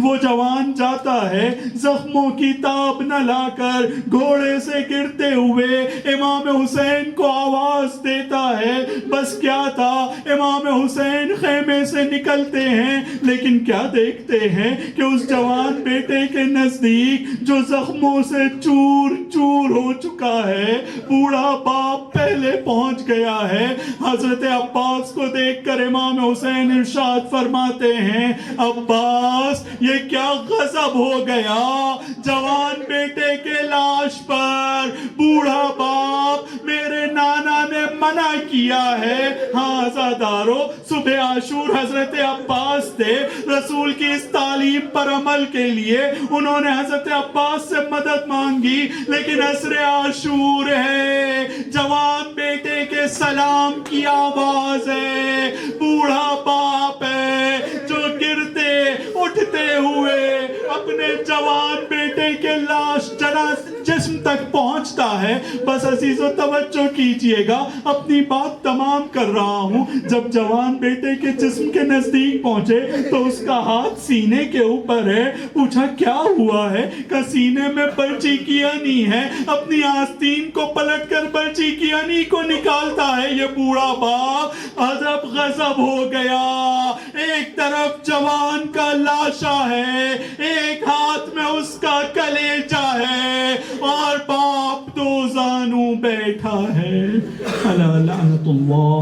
وہ جوان جاتا ہے، زخموں کی تاب نہ لا کر گھوڑے سے گرتے ہوئے امام حسین کو آواز دیتا ہے۔ بس کیا تھا، امام حسین خیمے سے نکلتے ہیں، لیکن کیا دیکھتے دیکھتے ہیں کہ اس جوان بیٹے کے نزدیک جو زخموں سے چور چور ہو چکا ہے، بوڑھا باپ پہلے پہنچ گیا ہے۔ حضرت عباس کو دیکھ کر امام حسین ارشاد فرماتے ہیں، عباس یہ کیا غضب ہو گیا جوان بیٹے کے لاش پر؟ بوڑھا باپ، میرے نانا نے منع کیا ہے۔ ہاں عزادارو، صبح عاشور حضرت عباس تھے، رسول کی اس تعلیم پر عمل کے لیے انہوں نے حضرت عباس سے مدد مانگی، لیکن عصر عاشور ہے، جوان بیٹے کے سلام کی آواز ہے، بوڑھا باپ ہے جو گرتے اٹھتے ہوئے اپنے جوان بیٹے کے لاش جسم تک پہنچتا ہے۔ بس عزیزو توجہ کیجئے گا، اپنی بات تمام کر رہا ہوں۔ جب جوان بیٹے کے جسم کے نزدیک پہنچے تو اس کا ہاتھ سینے کے اوپر ہے۔ پوچھا کیا ہوا ہے؟ کہ سینے میں برچی کی انی ہے۔ اپنی آستین کو پلٹ کر برچی کی انی کو نکالتا ہے یہ بوڑھا باپ۔ عجب غضب ہو گیا، ایک طرف جوان کا لاشا ہے، ایک ہاتھ میں اس کا کلیجہ ہے، اور باپ دو زانوں بیٹھا ہے۔ الا لعنت اللہ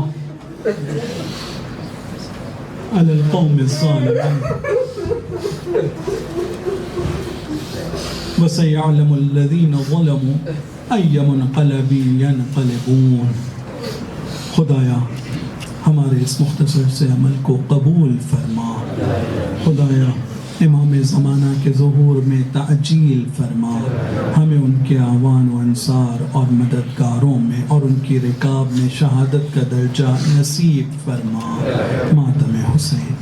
علی القوم الظالمین وسيعلم الذين ظلموا أي منقلب ينقلبون۔ خدایا ہمارے اس مختصر سے عمل کو قبول فرما، خدایا امام زمانہ کے ظہور میں تعجیل فرما، ہمیں ان کے اعوان و انصار اور مددگاروں میں اور ان کی رکاب میں شہادت کا درجہ نصیب فرما۔ ماتم حسین۔